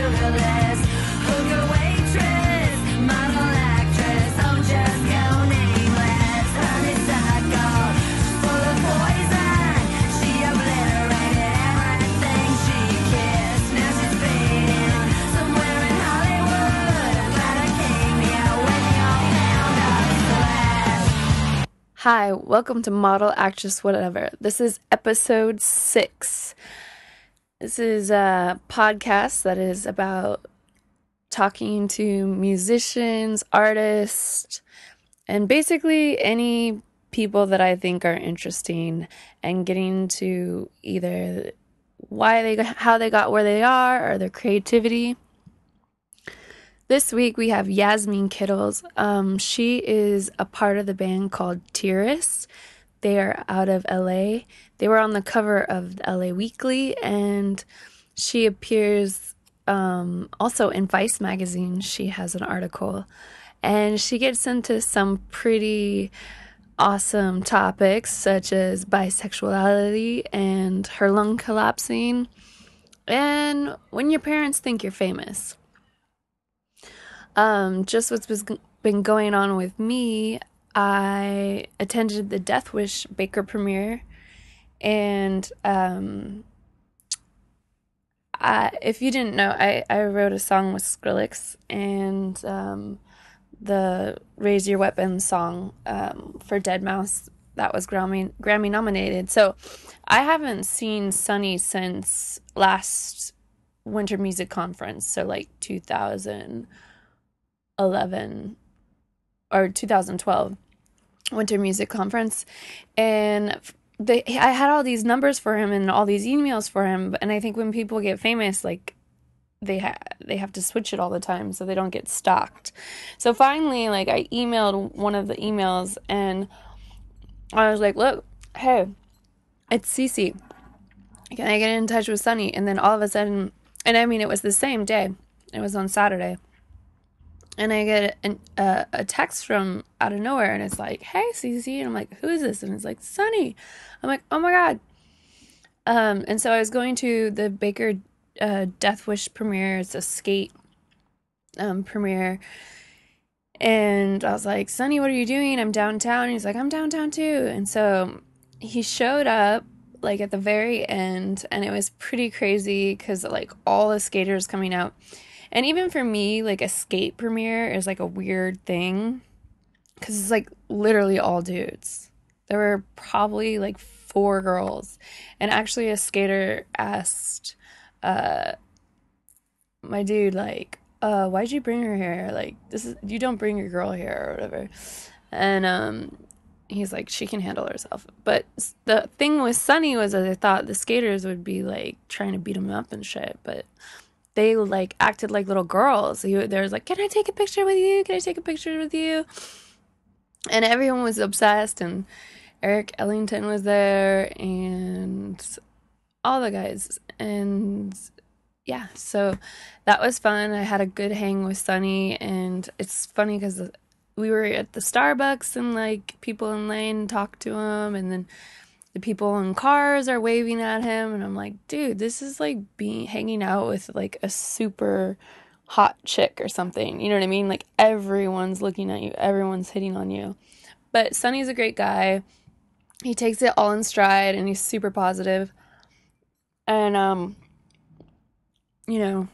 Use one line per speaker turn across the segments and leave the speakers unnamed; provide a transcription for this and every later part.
sugarless, hooker waitress, model actress, oh just go nameless, honeysuckle, full of poison, she obliterated everything she kissed, now she's fading, somewhere in Hollywood, I'm glad I came here when your pound of flesh. Hi, welcome to Model Actress Whatever. This is episode 6. This is a podcast that is about talking to musicians, artists, and basically any people that I think are interesting, and getting to either how they got where they are, or their creativity. This week we have Yasmine Kittles. She is a part of the band called Tearist. They are out of LA. They were on the cover of the LA Weekly, and she appears also in Vice magazine. She has an article, and she gets into some pretty awesome topics such as bisexuality and her lung collapsing, and when your parents think you're famous. Just what's been going on with me, I attended the Death Wish Baker premiere, and if you didn't know, I wrote a song with Skrillex, and the Raise Your Weapon song for Dead Mouse, that was Grammy nominated. So I haven't seen Sunny since last Winter Music Conference, so like 2011 or 2012 Winter Music Conference, and I had all these numbers for him and all these emails for him, and I think when people get famous, like they have to switch it all the time so they don't get stalked. So finally, like, I emailed one of the emails, and I was like, look, hey, it's Cece, can I get in touch with Sunny? And then all of a sudden, and I mean, it was the same day, it was on Saturday, and I get a text from out of nowhere, and it's like, hey, Cece. And I'm like, who is this? And it's like, Sunny. I'm like, oh my God. And so I was going to the Baker Death Wish premiere. It's a skate premiere. And I was like, Sunny, what are you doing? I'm downtown. And he's like, I'm downtown too. And so he showed up like at the very end, and it was pretty crazy because like all the skaters coming out. And even for me, like, a skate premiere is like a weird thing because it's like literally all dudes. There were probably like 4 girls, and actually a skater asked my dude, like, why'd you bring her here? Like, you don't bring your girl here or whatever. And he's like, she can handle herself. But the thing with Sunny was that I thought the skaters would be like trying to beat him up and shit, but they like acted like little girls. They was like, can I take a picture with you? Can I take a picture with you? And everyone was obsessed, and Eric Ellington was there, and all the guys. And yeah, so that was fun. I had a good hang with Sunny, and it's funny because we were at the Starbucks, and like people in line talked to him, and then the people in cars are waving at him, and I'm like, dude, this is like hanging out with like a super hot chick or something. You know what I mean? Like, everyone's looking at you, everyone's hitting on you. But Sunny's a great guy. He takes it all in stride, and he's super positive. And you know,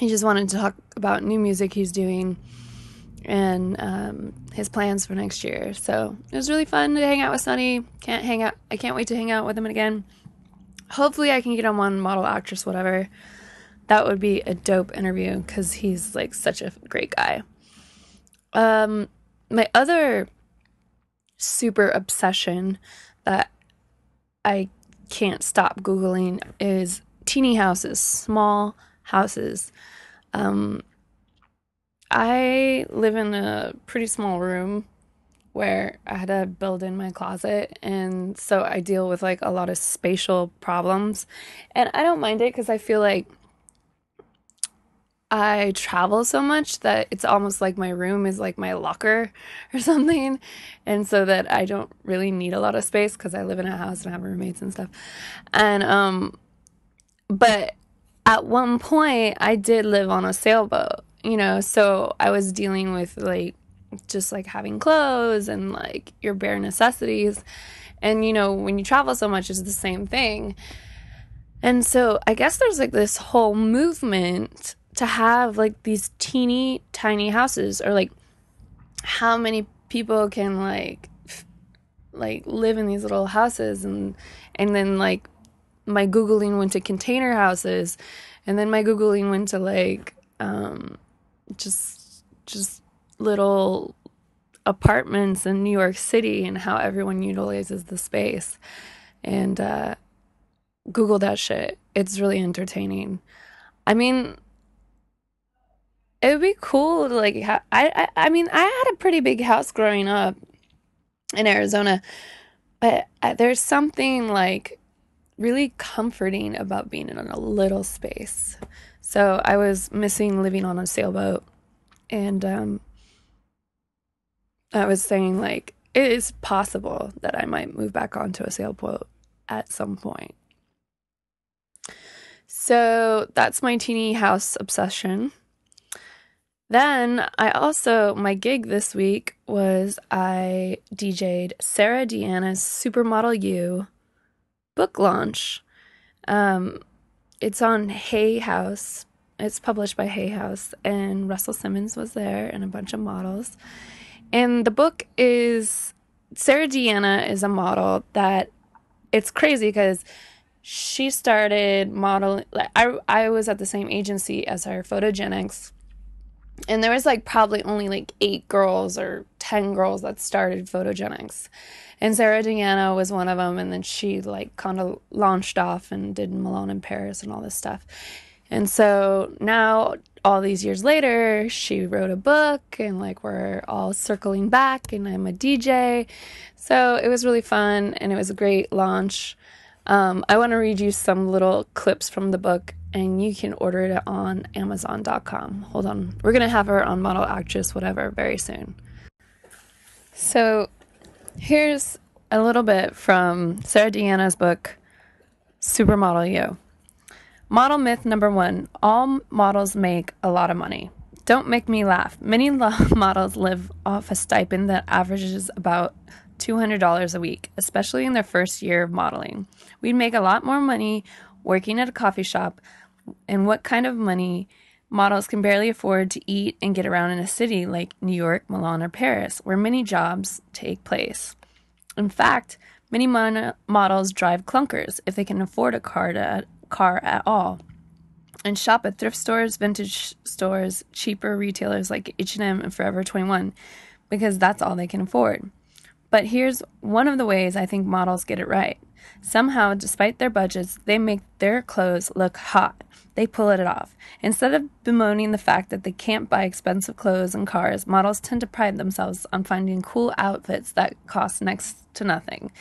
he just wanted to talk about new music he's doing and his plans for next year. So it was really fun to hang out with Sunny. I can't wait to hang out with him again. Hopefully I can get him on Model Actress Whatever. That would be a dope interview because he's like such a great guy. My other super obsession that I can't stop Googling is teeny houses, small houses. I live in a pretty small room where I had to build in my closet, and so I deal with like a lot of spatial problems, and I don't mind it because I feel like I travel so much that it's almost like my room is like my locker or something, and so that I don't really need a lot of space because I live in a house and I have roommates and stuff. And but at one point I did live on a sailboat, you know, so I was dealing with like just like having clothes and like your bare necessities. And you know, when you travel so much, it's the same thing. And so I guess there's like this whole movement to have like these teeny tiny houses, or like how many people can like live in these little houses. And then like my Googling went to container houses, and then my Googling went to like just little apartments in New York City and how everyone utilizes the space. And Google that shit. It's really entertaining. I mean, it would be cool to like I mean, I had a pretty big house growing up in Arizona, but there's something like really comforting about being in a little space. So I was missing living on a sailboat, and I was saying like it is possible that I might move back onto a sailboat at some point. So that's my teeny house obsession. Then my gig this week was I DJ'd Sarah Deanna's Supermodel U book launch. It's on Hay House. It's published by Hay House, and Russell Simmons was there and a bunch of models. And the book is, Sarah Deanna is a model that, it's crazy because she started modeling, like I was at the same agency as her, Photogenics, and there was like probably only like 8 girls or 10 girls that started Photogenics, and Sarah Deanna was one of them. And then she like kind of launched off and did Milan and Paris and all this stuff. And so now, all these years later, she wrote a book, and like we're all circling back, and I'm a DJ. So it was really fun, and it was a great launch. I want to read you some little clips from the book, and you can order it on Amazon.com. Hold on. We're going to have her on Model Actress Whatever very soon. So here's a little bit from Sarah Deanna's book, Supermodel U. Model myth number 1. All models make a lot of money. Don't make me laugh. Many models live off a stipend that averages about $200 a week, especially in their first year of modeling. We'd make a lot more money working at a coffee shop, and what kind of money models can barely afford to eat and get around in a city like New York, Milan, or Paris, where many jobs take place. In fact, many models drive clunkers if they can afford a car at all, and shop at thrift stores, vintage stores, cheaper retailers like H&M and Forever 21, because that's all they can afford. But here's one of the ways I think models get it right. Somehow, despite their budgets, they make their clothes look hot. They pull it off. Instead of bemoaning the fact that they can't buy expensive clothes and cars, models tend to pride themselves on finding cool outfits that cost next to nothing.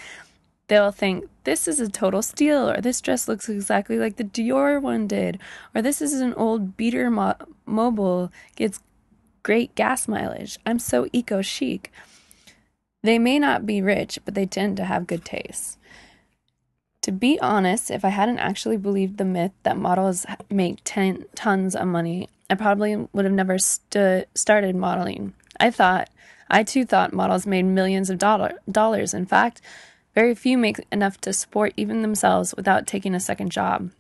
They'll think, this is a total steal, or this dress looks exactly like the Dior one did, or this is an old beater mobile, gets great gas mileage. I'm so eco-chic. They may not be rich, but they tend to have good taste. To be honest, if I hadn't actually believed the myth that models make tons of money, I probably would have never started modeling. I too thought models made millions of dollars. In fact, very few make enough to support even themselves without taking a second job.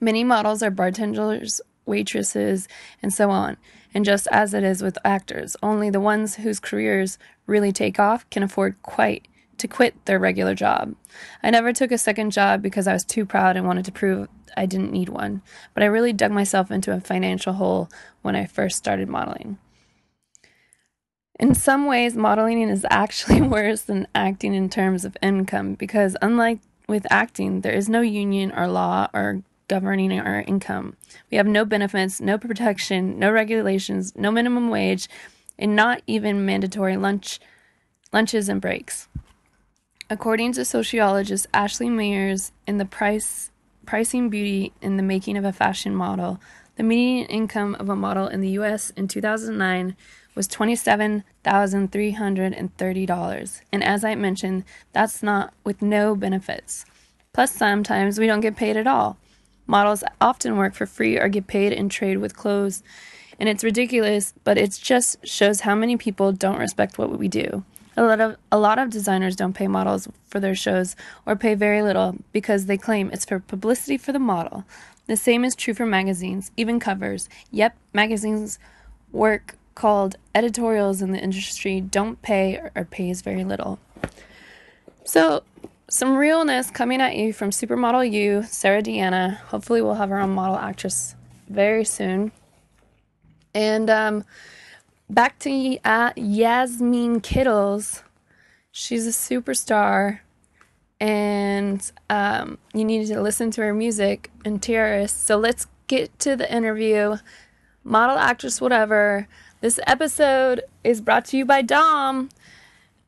Many models are bartenders, waitresses, and so on. And just as it is with actors, only the ones whose careers really take off can afford to quit their regular job. I never took a second job because I was too proud and wanted to prove I didn't need one, but I really dug myself into a financial hole when I first started modeling. In some ways, modeling is actually worse than acting in terms of income, because unlike with acting, there is no union or law or governing our income. We have no benefits, no protection, no regulations, no minimum wage, and not even mandatory lunches and breaks. According to sociologist Ashley Mayers in the Pricing Beauty in the Making of a Fashion Model, the median income of a model in the U.S. in 2009 was $27,330. And as I mentioned, that's not with no benefits. Plus, sometimes we don't get paid at all. Models often work for free or get paid in trade with clothes, and it's ridiculous, but it just shows how many people don't respect what we do. A lot of designers don't pay models for their shows or pay very little because they claim it's for publicity for the model. The same is true for magazines, even covers. Yep, magazines work called editorials in the industry don't pay or pays very little. So, some realness coming at you from Supermodel U, Sarah Deanna. Hopefully we'll have her own model actress very soon. And back to Yasmine Kittles. She's a superstar, and you need to listen to her music and tearist. So let's get to the interview. Model, actress, whatever. This episode is brought to you by Dom.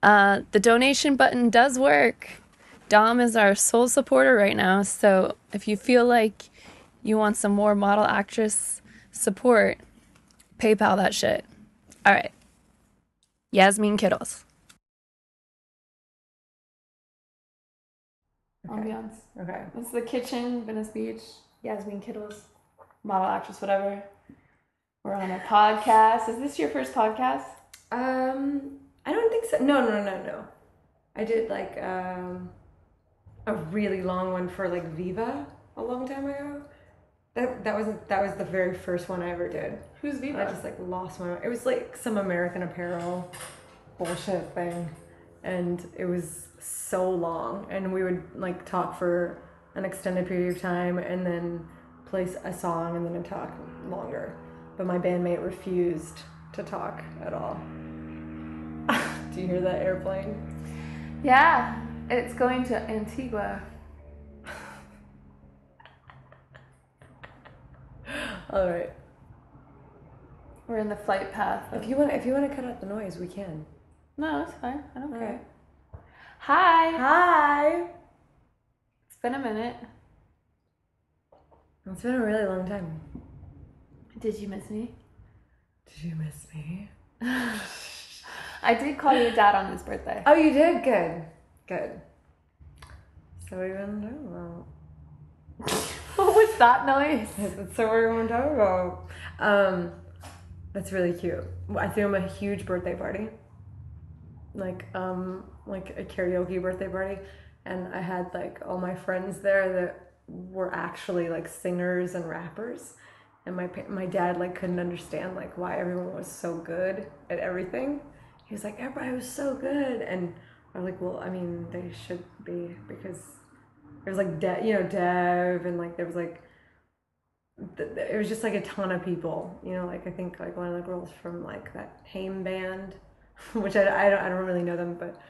The donation button does work. Dom is our sole supporter right now, so if you feel like you want some more model actress support, PayPal that shit. All right. Yasmine Kittles.
Okay.
Ambiance.
Okay.
It's the kitchen, Venice Beach, Yasmine Kittles, model actress, whatever. We're on a podcast. Is this your first podcast?
I don't think so. No. I did like a really long one for like Viva a long time ago. That was the very first one I ever did.
Who's Viva?
I just like lost my mind. It was like some American Apparel bullshit thing, and it was so long, and we would like talk for an extended period of time and then play a song and then I'd talk longer, but my bandmate refused to talk at all. Do you hear that airplane?
Yeah, it's going to Antigua.
All right.
We're in the flight path.
If you want to cut out the noise, we can.
No, it's fine. I don't care.
Right.
Hi.
Hi.
It's been a minute.
It's been a really long time.
Did you miss me?
Did you miss me?
I did call your dad on his birthday.
Oh, you did? Good. So what are you going to talk about?
What was that noise?
So what are we going to talk about? That's really cute. I threw him a huge birthday party. Like a karaoke birthday party. And I had like all my friends there that were actually like singers and rappers. And my dad like couldn't understand like why everyone was so good at everything. He was like, everybody was so good. And I was like, well, I mean, they should be, because there was like Dev, and like there was like it was just like a ton of people, like I think like one of the girls from like that Haim band, which I don't really know them, but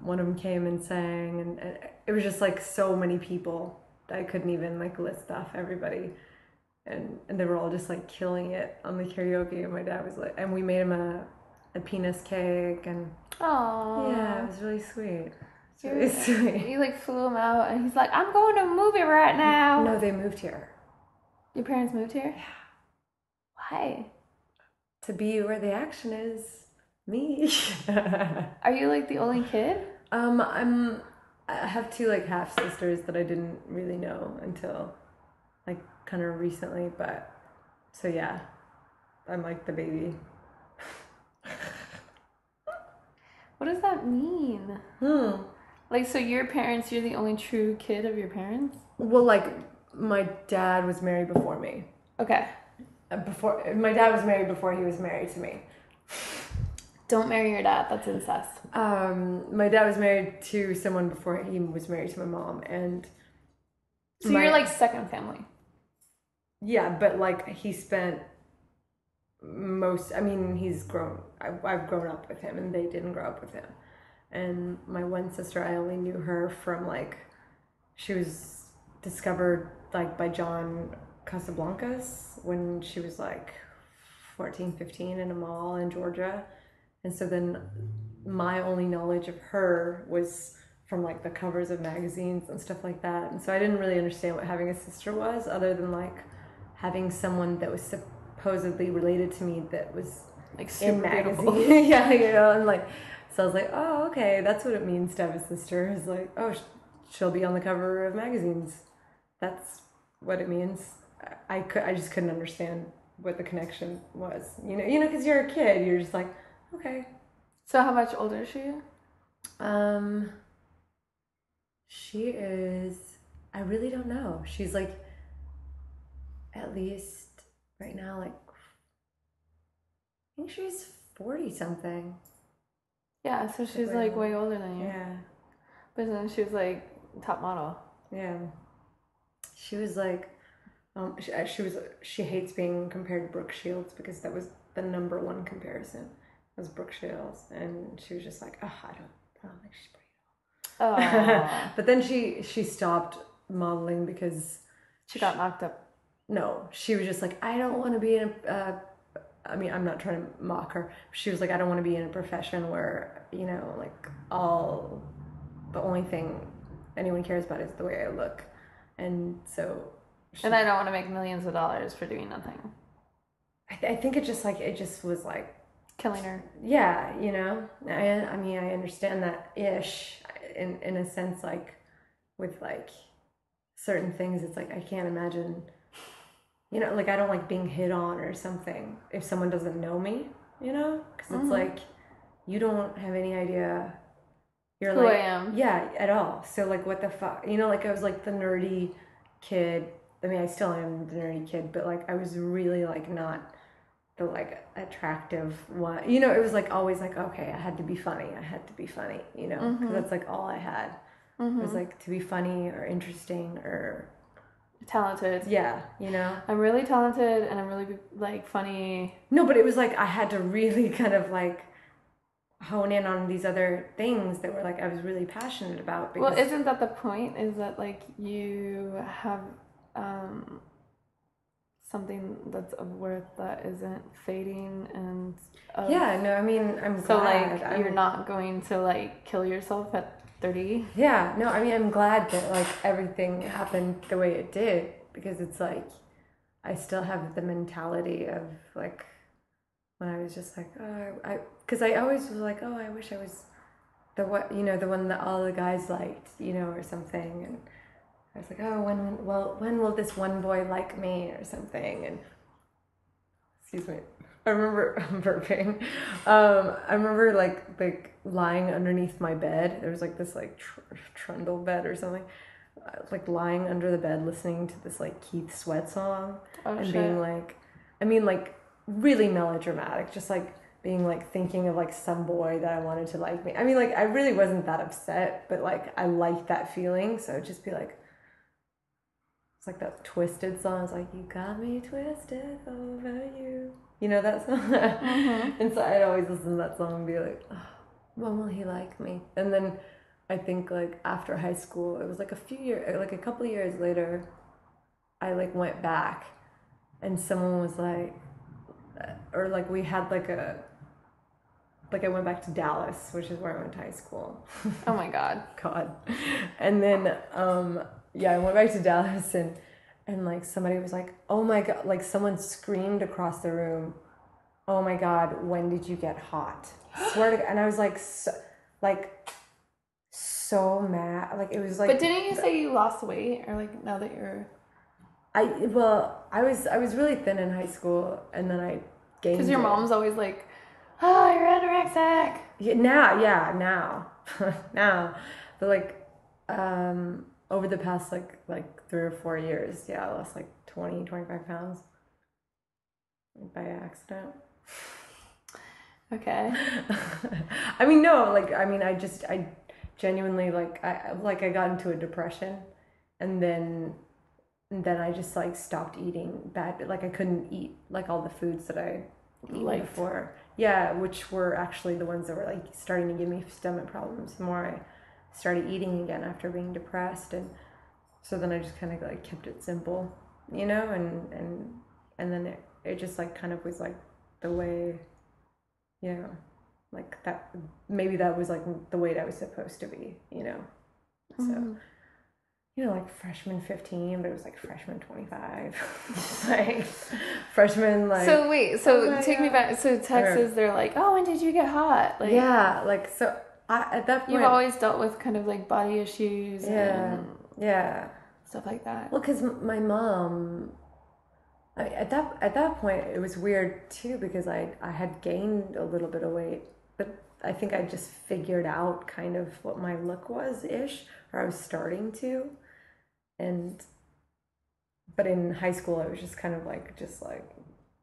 one of them came and sang, and it was just like so many people that I couldn't even like list off everybody, and they were all just like killing it on the karaoke. And my dad was like, and we made him a penis cake, and yeah, it was really sweet. It's really sweet.
You like flew him out, and he's like, I'm going to a movie right now.
No, they moved here.
Your parents moved here?
Yeah.
Why?
To be where the action is. Me.
Are you like the only kid?
I have two like half sisters that I didn't really know until like kind of recently, but so yeah, I'm like the baby.
What does that mean? Like, so your parents, you're the only true kid of your parents?
Well, like my dad was married before me.
Okay.
My dad was married before he was married to me.
Don't marry your dad. That's incest.
My dad was married to someone before he was married to my mom, and
so you're like second family.
Yeah, but like he spent he's grown. I've grown up with him, and they didn't grow up with him. And my one sister, I only knew her from like, she was discovered like by John Casablancas when she was like 14, 15 in a mall in Georgia. And so then my only knowledge of her was from like the covers of magazines and stuff like that. And so I didn't really understand what having a sister was, other than like having someone that was supposedly related to me that was
like super
in magazine.
beautiful.
Yeah, and like, so I was like, oh, okay, that's what it means to have a sister. Is like, oh, she'll be on the cover of magazines. That's what it means. I just couldn't understand what the connection was. Because you're a kid, you're just like, okay.
So how much older is she?
She is, I really don't know. She's like, at least right now, like, I think she's 40 something.
Yeah, so she's like way older than you.
Yeah.
But then she was like top model.
Yeah. She was like, she hates being compared to Brooke Shields because that was the number one comparison was Brooke Shields, and she was just like, oh, I don't think she's pretty at all. But then she stopped modeling because
she got knocked up.
No, she was just like, I don't want to be in a. I mean, I'm not trying to mock her. She was like, I don't want to be in a profession where like the only thing anyone cares about is the way I look, and so.
And I don't want to make millions of dollars for doing nothing.
I think it just was like
killing her.
Yeah, I mean, I understand that ish in a sense, like with like certain things. It's like I can't imagine, like I don't like being hit on or something if someone doesn't know me, because it's like you don't have any idea. You're
who
like,
I am.
Yeah, at all. So like, what the fuck, like I was like the nerdy kid. I mean, I still am the nerdy kid, but like I was really like not the like attractive one. It was like always like, okay, I had to be funny. Because that's like all I had. It was like to be funny or interesting or
talented.
Yeah,
I'm really talented and I'm really like funny.
No, but it was like I had to really kind of like hone in on these other things that were like I was really passionate about.
Well, isn't that the point? Is that like you have something that's of worth that isn't fading and
yeah, no, I mean, I'm
so
glad.
Like you're not going to like kill yourself at 30.
Yeah, no, I mean, I'm glad that like everything happened the way it did, because it's like I still have the mentality of like when I was just like, oh, because I always was like, oh, I wish I was the the one that all the guys liked, or something. And I was like, oh, when will this one boy like me or something? And excuse me, I remember I'm burping. I remember like lying underneath my bed. There was like this like trundle bed or something. Like lying under the bed listening to this like Keith Sweat song being like, I mean like really melodramatic, just like being like thinking of like some boy that I wanted to like me. I mean like I really wasn't that upset, but like I liked that feeling, so it'd just be like, it's like that Twisted song. It's like, you got me twisted over you. You know that song? And so I'd always listen to that song and be like, oh, when will he like me? And then I think like after high school, it was like a couple of years later, I like went back and someone was like, or like we had like I went back to Dallas, which is where I went to high school.
Oh my God.
And then, I went back to Dallas and like somebody was like, oh my God, like someone screamed across the room, oh my God, when did you get hot? Swear to God. And I was like, so mad. Like it was like.
But didn't you say you lost weight, or like now that you're?
I was really thin in high school, and then I gained.
Because your mom's always like, oh, you're anorexic.
Yeah, now, but like, over the past like 3 or 4 years, I lost like 25 pounds by accident.
Okay.
I mean, no, like, I mean, I genuinely I got into a depression, and then I just like stopped eating bad. Like I couldn't eat like all the foods that I ate before. Yeah, which were actually the ones that were like starting to give me stomach problems. The more I started eating again after being depressed, and so then I just kind of like kept it simple, and then it just like kind of was like the way, like that, maybe that was like the way that was supposed to be, so like freshman 15, but it was like freshman 25. Like freshman like.
So wait, take me back. So Texas, they're like, oh, when did you get hot? Like,
yeah, like at that point
you've always dealt with kind of like body issues.
Yeah.
stuff like that.
Well, because my mom, at that point, it was weird too because I had gained a little bit of weight, but I think I just figured out kind of what my look was ish, or I was starting to, and but in high school I was just kind of like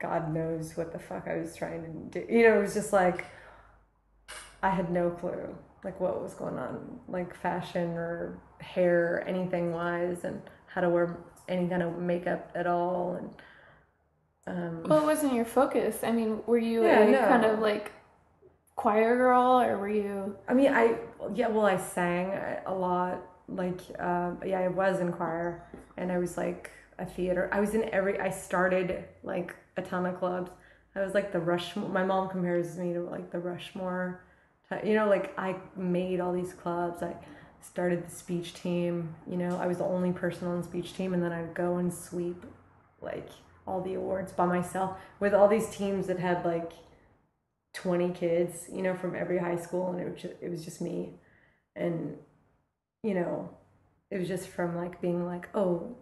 God knows what the fuck I was trying to do. It was just like I had no clue like what was going on, like fashion or hair, anything wise, and how to wear any kind of makeup at all. And
well, it wasn't your focus. I mean, were you
no.
kind of like choir girl, or were you?
I mean, I sang a lot. Like, I was in choir, and I was like a theater. I started like a ton of clubs. I was like the Rushmore. My mom compares me to like the Rushmore. Like I made all these clubs. I started the speech team. I was the only person on the speech team, and then I'd go and sweep like all the awards by myself with all these teams that had like 20 kids, from every high school, and it was just me. And it was just from like being like, oh,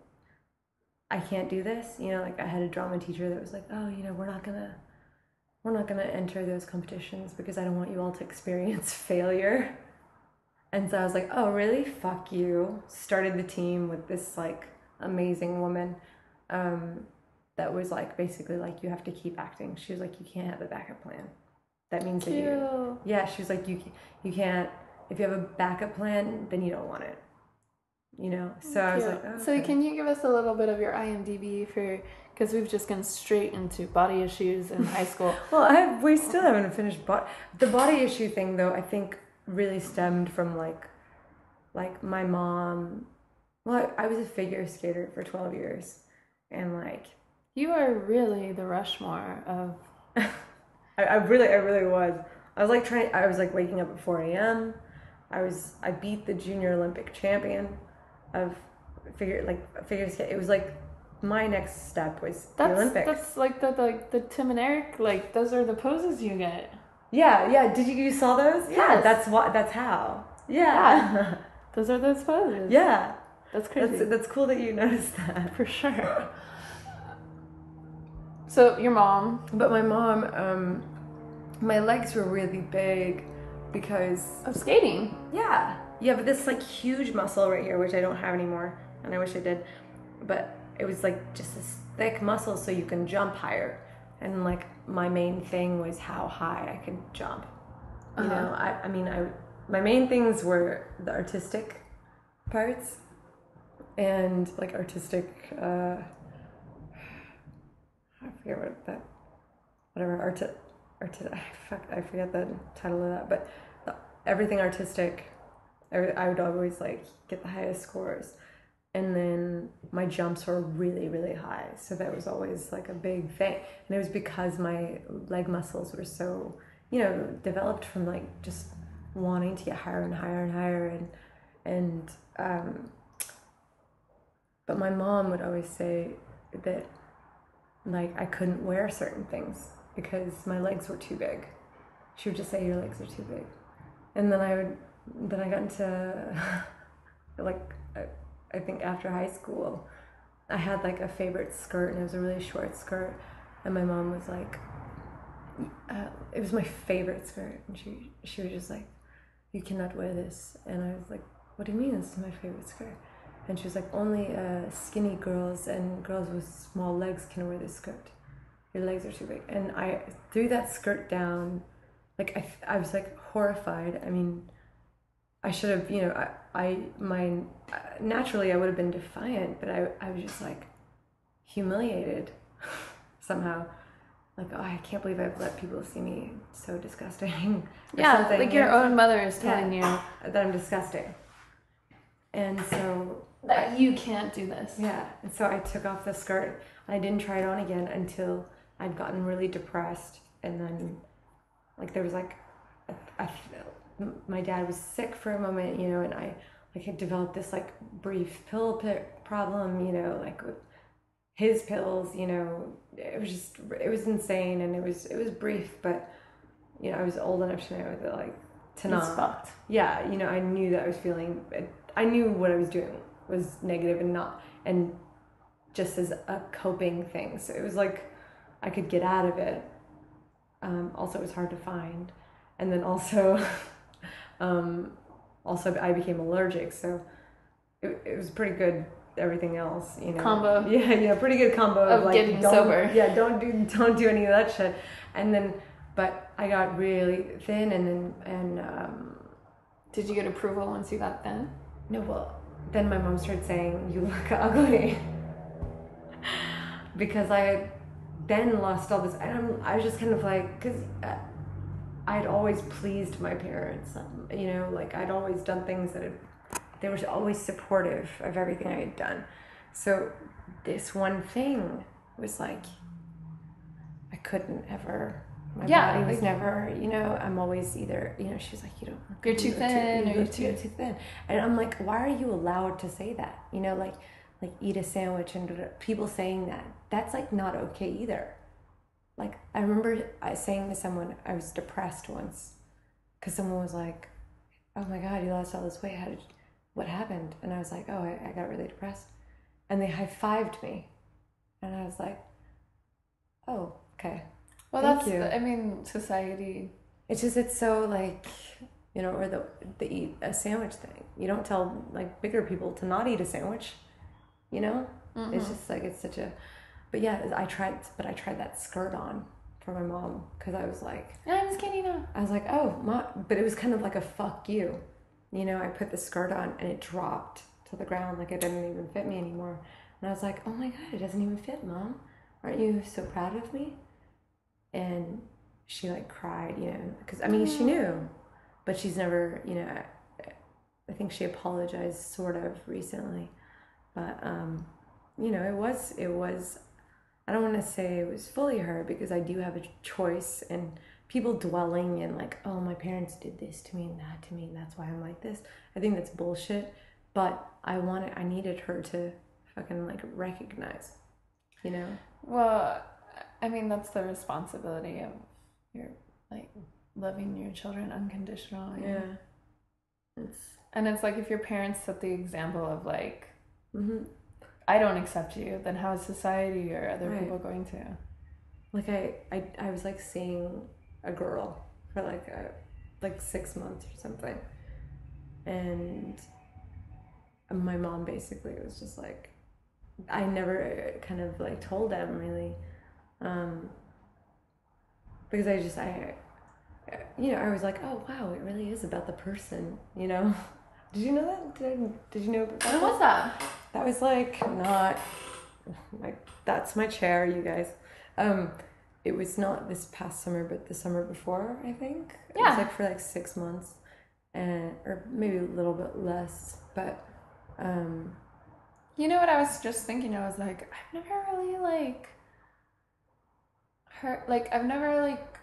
I can't do this. Like I had a drama teacher that was like, oh, we're not gonna enter those competitions because I don't want you all to experience failure. And so I was like, oh, really? Fuck you. Started the team with this like amazing woman that was like basically like, you have to keep acting. She was like, you can't have a backup plan. That means that she was like, you can't, if you have a backup plan, then you don't want it. So I was like, oh, okay.
So can you give us a little bit of your IMDb because we've just gone straight into body issues in high school.
Well, we still haven't finished the body issue thing though. I think really stemmed from like my mom. Well, I was a figure skater for 12 years, and like
you are really the Rushmore of.
I really was. I was like waking up at 4 a.m. I beat the junior Olympic champion of figure skate. It was like my next step was the Olympics.
That's like the Tim and Eric, like those are the poses you get.
Yeah. Did you saw those?
Yes.
Yeah, that's how. Yeah.
Those are those poses.
Yeah.
That's crazy.
That's cool that you noticed that.
For sure. So your mom.
But my mom, my legs were really big because
of skating.
Yeah, but this like huge muscle right here, which I don't have anymore, and I wish I did. But it was like just this thick muscle, so you can jump higher. And like my main thing was how high I could jump. My main things were the artistic parts and like artistic. I forget what that. Whatever I forget the title of that, but everything artistic, I would always like get the highest scores, and then my jumps were really, really high, so that was always like a big thing, and it was because my leg muscles were so developed from like just wanting to get higher and higher and higher, and but my mom would always say that like I couldn't wear certain things because my legs were too big. She would just say, your legs are too big. And then I got into, like, I think after high school, I had like a favorite skirt, and it was a really short skirt. And my mom was like, it was my favorite skirt. And she was just like, you cannot wear this. And I was like, what do you mean this is my favorite skirt? And she was like, only skinny girls and girls with small legs can wear this skirt. Your legs are too big. And I threw that skirt down. Like I was like horrified. I mean, I should have, naturally I would have been defiant, but I was just like humiliated somehow. Like, oh, I can't believe I've let people see me so disgusting.
Yeah, like your own mother is telling you
that I'm disgusting. And so
that you can't do this.
Yeah. And so I took off the skirt. I didn't try it on again until I'd gotten really depressed. And then like there was like my dad was sick for a moment, and I like had developed this like brief pill problem, like with his pills, it was insane, and it was brief, but I was old enough to know that like to not.
It's fucked.
Yeah, I knew that I was feeling. I knew what I was doing was negative and not, and just as a coping thing. So it was like I could get out of it. Also, it was hard to find, and then also, also I became allergic, so it was pretty good. Everything else, you know,
combo.
Yeah, pretty good combo of like
getting sober.
Yeah, don't do any of that shit. And then, but I got really thin, and
did you get approval once you got thin?
No, well, then my mom started saying you look ugly because I had then lost all this. And I was just kind of like, because I'd always pleased my parents, you know, like I'd always done things that they were always supportive of everything I had done. So this one thing was like, I couldn't ever, my body was never, you know, I'm always either, you know, she's like, you don't look,
you're too thin,
you're too thin. And I'm like, why are you allowed to say that? You know, like eat a sandwich, and people saying that, that's like not okay either. Like I remember saying to someone, I was depressed once because someone was like, oh my God, you lost all this weight. What happened? And I was like, oh, I got really depressed. And they high-fived me. And I was like, oh, okay.
Well,
Thank you.
I mean, society.
It's so like, you know, or the eat a sandwich thing. You don't tell like bigger people to not eat a sandwich, you know? Mm-hmm. It's just like, it's such a, but yeah, I tried that skirt on for my mom because I was like,
I'm skinny now.
I was like, oh, Mom, but it was kind of like a fuck you. You know, I put the skirt on and it dropped to the ground, like it didn't even fit me anymore. And I was like, oh my God, it doesn't even fit, Mom. Aren't you so proud of me? And she like cried, you know, because I mean, she knew, but she's never, you know, I think she apologized sort of recently. But, you know, it was, I don't want to say it was fully her because I do have a choice, and people dwelling in like, oh, my parents did this to me and that to me, and that's why I'm like this. I think that's bullshit. But I needed her to fucking like recognize, you know?
Well, I mean, that's the responsibility of your like loving your children unconditionally.
Yeah.
And it's like if your parents set the example of like, I don't accept you, then how is society or other people going to?
Like I was like seeing a girl for like 6 months or something, and my mom basically was just like, I never kind of like told them really, because I you know, I was like, oh wow, it really is about the person, you know. Did you know that? Did you know about that?
When was that?
That was like not like, that's my chair, you guys. It was not this past summer, but the summer before, I think. It was like for like 6 months, or maybe a little bit less. But
you know what I was just thinking? I was like, I've never really like I've never like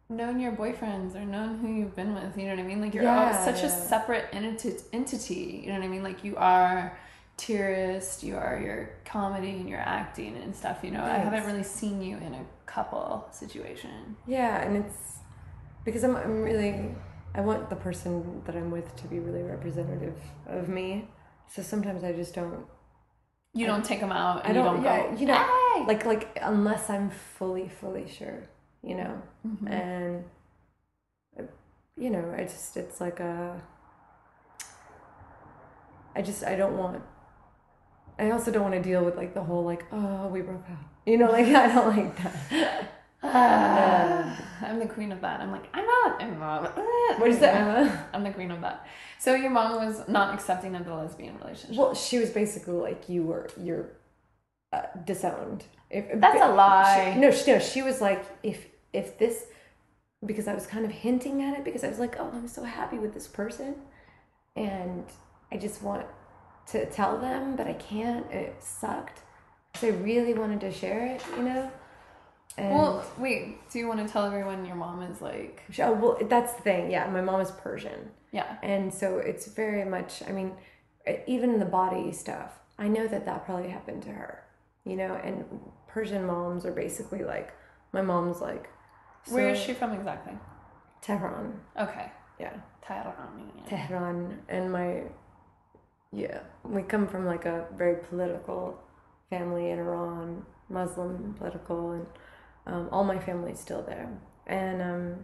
known your boyfriends or known who you've been with. You know what I mean? Like you're such a separate entity. You know what I mean? Like you are tearist, you are your comedy and your acting and stuff, you know. Yes. I haven't really seen you in a couple situation.
Yeah, and it's because I'm really, I want the person that I'm with to be really representative of me. So sometimes I just don't.
You don't take them out. And
I don't.
Go,
you know,
hey!
like unless I'm fully sure, you know, and you know, it's like I don't want. I also don't want to deal with like the whole like, oh, we broke up. You know, like I don't like that.
I'm the queen of that. I'm like, I'm not.
What is that?
I'm the queen of that. So your mom was not accepting of the lesbian relationship.
Well, she was basically like, you're disowned.
That's a lie.
She was like, if this, because I was kind of hinting at it, because I was like, oh, I'm so happy with this person, and I just want to tell them, but I can't. It sucked because I really wanted to share it, you know. And
well, wait. Do you want to tell everyone your mom is like?
Oh, well, that's the thing. Yeah, my mom is Persian.
Yeah,
and so it's very much. I mean, even the body stuff. I know that probably happened to her, you know. And Persian moms are basically like, my mom's like. So,
where is she from exactly?
Tehran.
Okay.
Yeah.
Tehran.
Tehran, and my Yeah, we come from like a very political family in Iran, Muslim political, and all my family's still there. And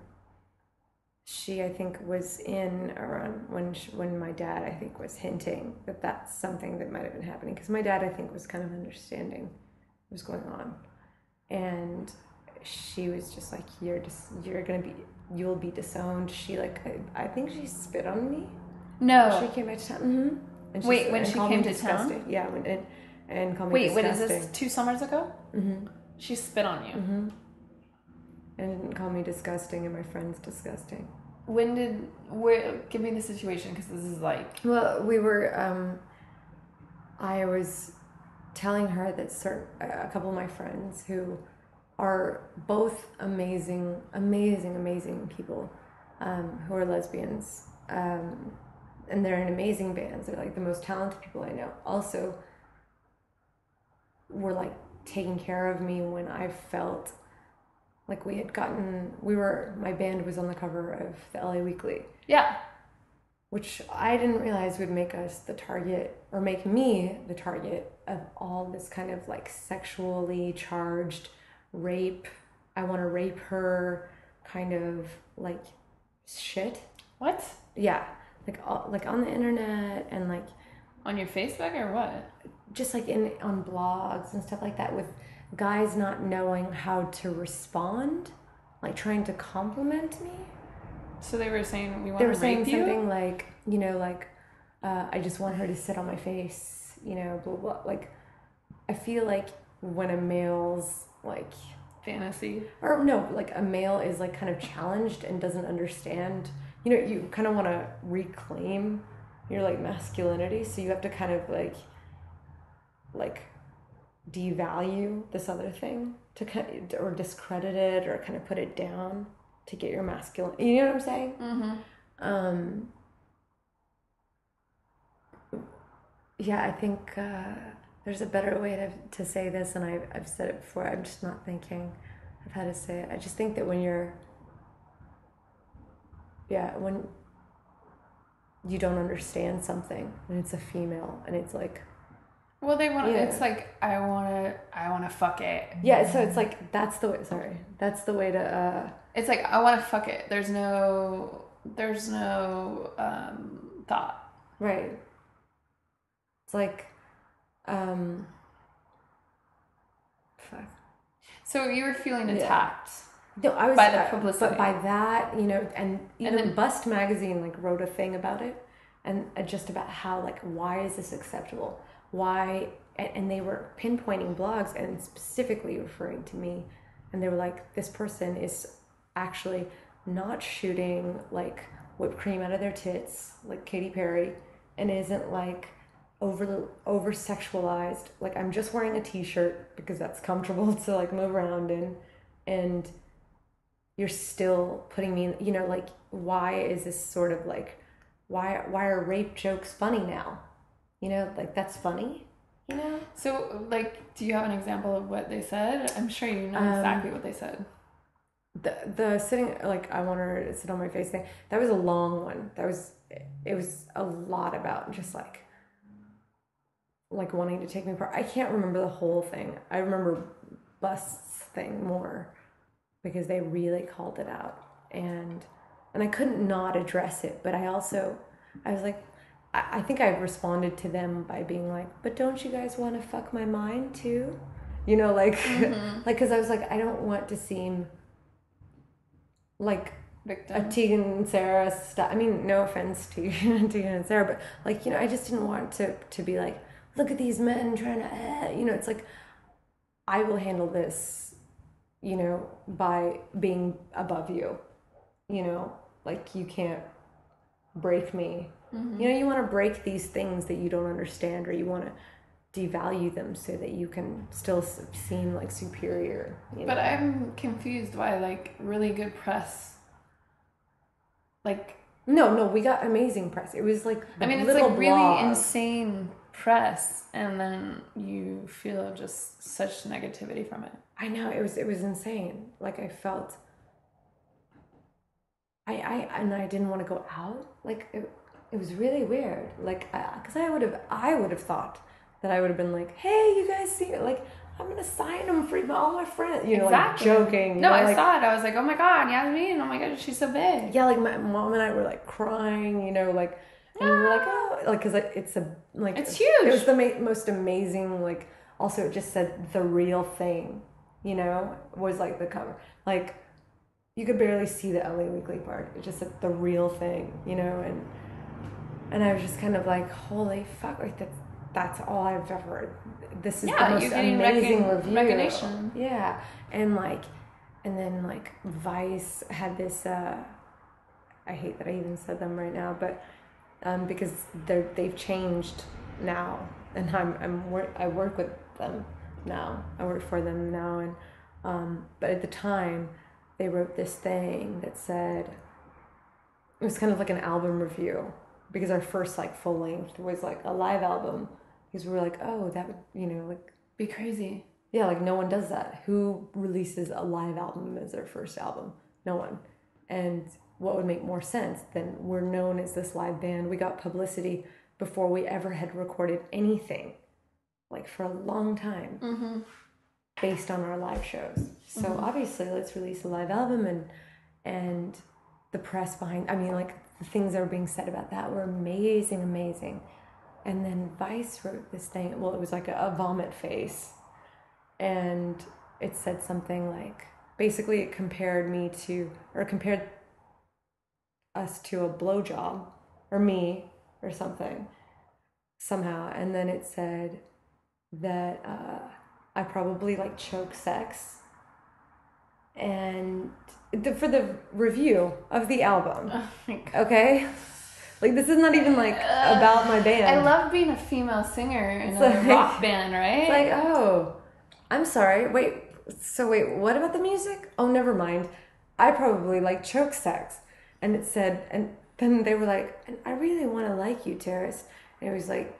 she, I think, was in Iran when my dad, I think, was hinting that that's something that might have been happening. Because my dad, I think, was kind of understanding what was going on, and she was just like, you'll be disowned. She like, I think she spit on me.
No.
She came back to town. Mm-hmm.
And wait, when she came to
disgusting.
town?
Yeah, and called me disgusting.
Wait, what is this? 2 summers ago?
Mm-hmm.
She spit on you.
Mm-hmm. And called me disgusting, and my friends disgusting.
Give me the situation, because this is like...
Well, we were, I was telling her that a couple of my friends who are both amazing people, who are lesbians, and they're in amazing bands. They're like the most talented people I know. Also, were like taking care of me when I felt like my band was on the cover of the LA Weekly.
Yeah.
Which I didn't realize would make us the target, or make me the target of all this kind of like sexually charged rape. I want to rape her kind of like shit.
What?
Yeah. Like on the internet, and like
on your Facebook or what?
Just like on blogs and stuff like that, with guys not knowing how to respond, like trying to compliment me.
So they were saying, we want to rape you? They were saying
something like, you know, like, I just want her to sit on my face, you know, blah, blah. Like, I feel like when a male's like...
fantasy?
Or no, like a male is like kind of challenged and doesn't understand, you know, you kind of want to reclaim your like masculinity. So you have to kind of like devalue this other thing to kind of, or discredit it, or kind of put it down to get your masculine, you know what I'm saying?
Mm-hmm.
Yeah, I think there's a better way to say this, and I've said it before. I'm just not thinking of how to say it. I just think that when you don't understand something, and it's a female, and it's like,
well, they want. Yeah. It's like, I wanna fuck it.
Yeah, so it's like that's the way. Sorry, that's the way to.
It's like, I wanna fuck it. There's no thought.
Right. It's like, fuck.
So you were feeling attacked.
No, I was
by the publicity.
But by that, you know, and then Bust magazine like wrote a thing about it, and just about how like, why is this acceptable? Why? And they were pinpointing blogs and specifically referring to me, and they were like, this person is actually not shooting like whipped cream out of their tits like Katy Perry, and isn't like over sexualized. Like, I'm just wearing a t-shirt because that's comfortable to like move around in, and you're still putting me in, you know, like, why is this sort of like, why are rape jokes funny now? You know, like, that's funny, you know?
So, like, do you have an example of what they said? I'm sure you know exactly what they said.
The sitting, like, I want her to sit on my face thing, that was a long one. It was a lot about just like wanting to take me apart. I can't remember the whole thing. I remember Bust's thing more because they really called it out, and I couldn't not address it. But I was like, I think I responded to them by being like, but don't you guys want to fuck my mind too? You know, like, mm-hmm. Like, because I was like, I don't want to seem like victim. A Tegan and Sarah stuff. I mean, no offense to Tegan and Sarah, but like, you know, I just didn't want to be like, look at these men trying to, you know, it's like, I will handle this, you know, by being above you, you know, like, you can't break me. Mm-hmm. You know, you want to break these things that you don't understand, or you want to devalue them so that you can still seem like superior, you know?
But I'm confused why, like, really good press, like...
No, we got amazing press. It was like,
I mean, it's like blog. Really insane press, and then you feel just such negativity from it.
I know, it was insane. Like, I felt... I didn't want to go out. Like, it was really weird. Like, because I would have thought that I would have been like, hey, you guys see it? Like, I'm gonna sign them for all my friends. You know,
Exactly.
like joking.
No,
you know,
I
like,
saw it. I was like, oh my God, Yasmine. Oh my God, she's so big.
yeah, like my mom and I were like crying. You know, like, and we were like, oh, like, because
It's huge.
It was the most amazing. Like, also it just said the real thing. You know, was like the cover. Like, you could barely see the LA Weekly part. It just said the real thing. You know, and I was just kind of like, holy fuck, like that's all I've ever. This is the most amazing review.
Recognition.
Yeah, and then like Vice had this. I hate that I even said them right now, but because they've changed now, and I work with them now. I work for them now, and but at the time, they wrote this thing that said it was kind of like an album review, because our first like full length was like a live album, because we were like, oh, that would, you know, like
be crazy.
Yeah, like no one does that. Who releases a live album as their first album? No one. And what would make more sense than we're known as this live band? We got publicity before we ever had recorded anything, like for a long time, based on our live shows. So obviously, let's release a live album, and the press behind. I mean, like the things that were being said about that were amazing, amazing. And then Vice wrote this thing. Well, it was like a vomit face. And it said something like, basically it compared us to a blowjob, or me, or something, somehow. And then it said that I probably like choke sex. And for the review of the album,
Oh my God.
okay? Like, this is not even like about my band.
I love being a female singer in a rock band, right?
It's like, oh, I'm sorry. Wait, what about the music? Oh, never mind. I probably like choke sex. And it said, and then they were like, and I really want to like you, tearist. And it was like,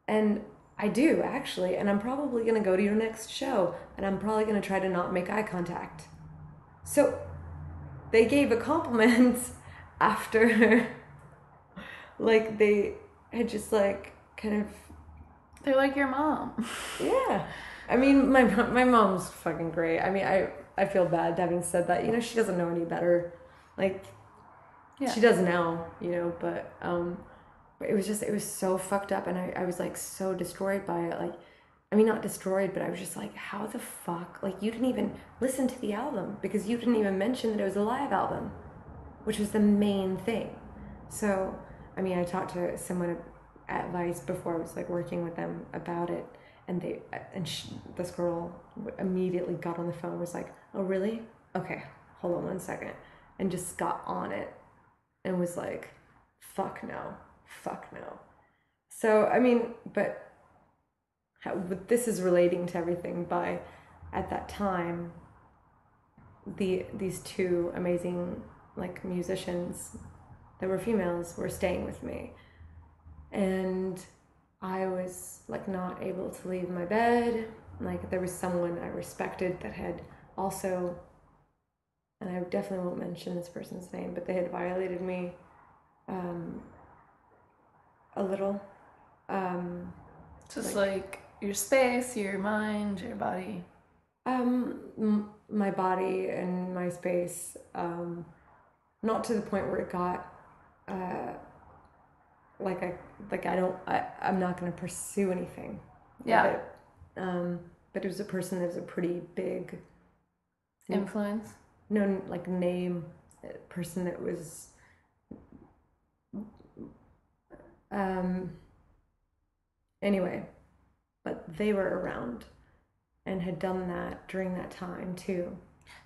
and I do actually. And I'm probably going to go to your next show. And I'm probably going to try to not make eye contact. So they gave a compliment after, like, they had just like kind of.
They're like your mom.
Yeah. I mean, my mom's fucking great. I mean, I feel bad having said that. You know, she doesn't know any better. Like, she does now, you know, but it was so fucked up, and I was like so destroyed by it. Like, I mean, not destroyed, but I was just like, how the fuck? Like, you didn't even listen to the album because you didn't even mention that it was a live album, which was the main thing. So, I mean, I talked to someone at Vice before I was like working with them about it, and this girl immediately got on the phone and was like, oh really? Okay, hold on 1 second, and just got on it and was like, fuck no. So I mean, but this is relating to everything by, at that time, these two amazing like musicians that were females were staying with me. And I was like not able to leave my bed. Like, there was someone I respected that had also, and I definitely won't mention this person's name, but they had violated me a little.
Just like your space, your mind, your body.
My body and my space. Not to the point where it got I'm not going to pursue anything.
Yeah.
But it was a person that was a pretty big
influence.
No, like name person that was. Anyway, but they were around and had done that during that time too.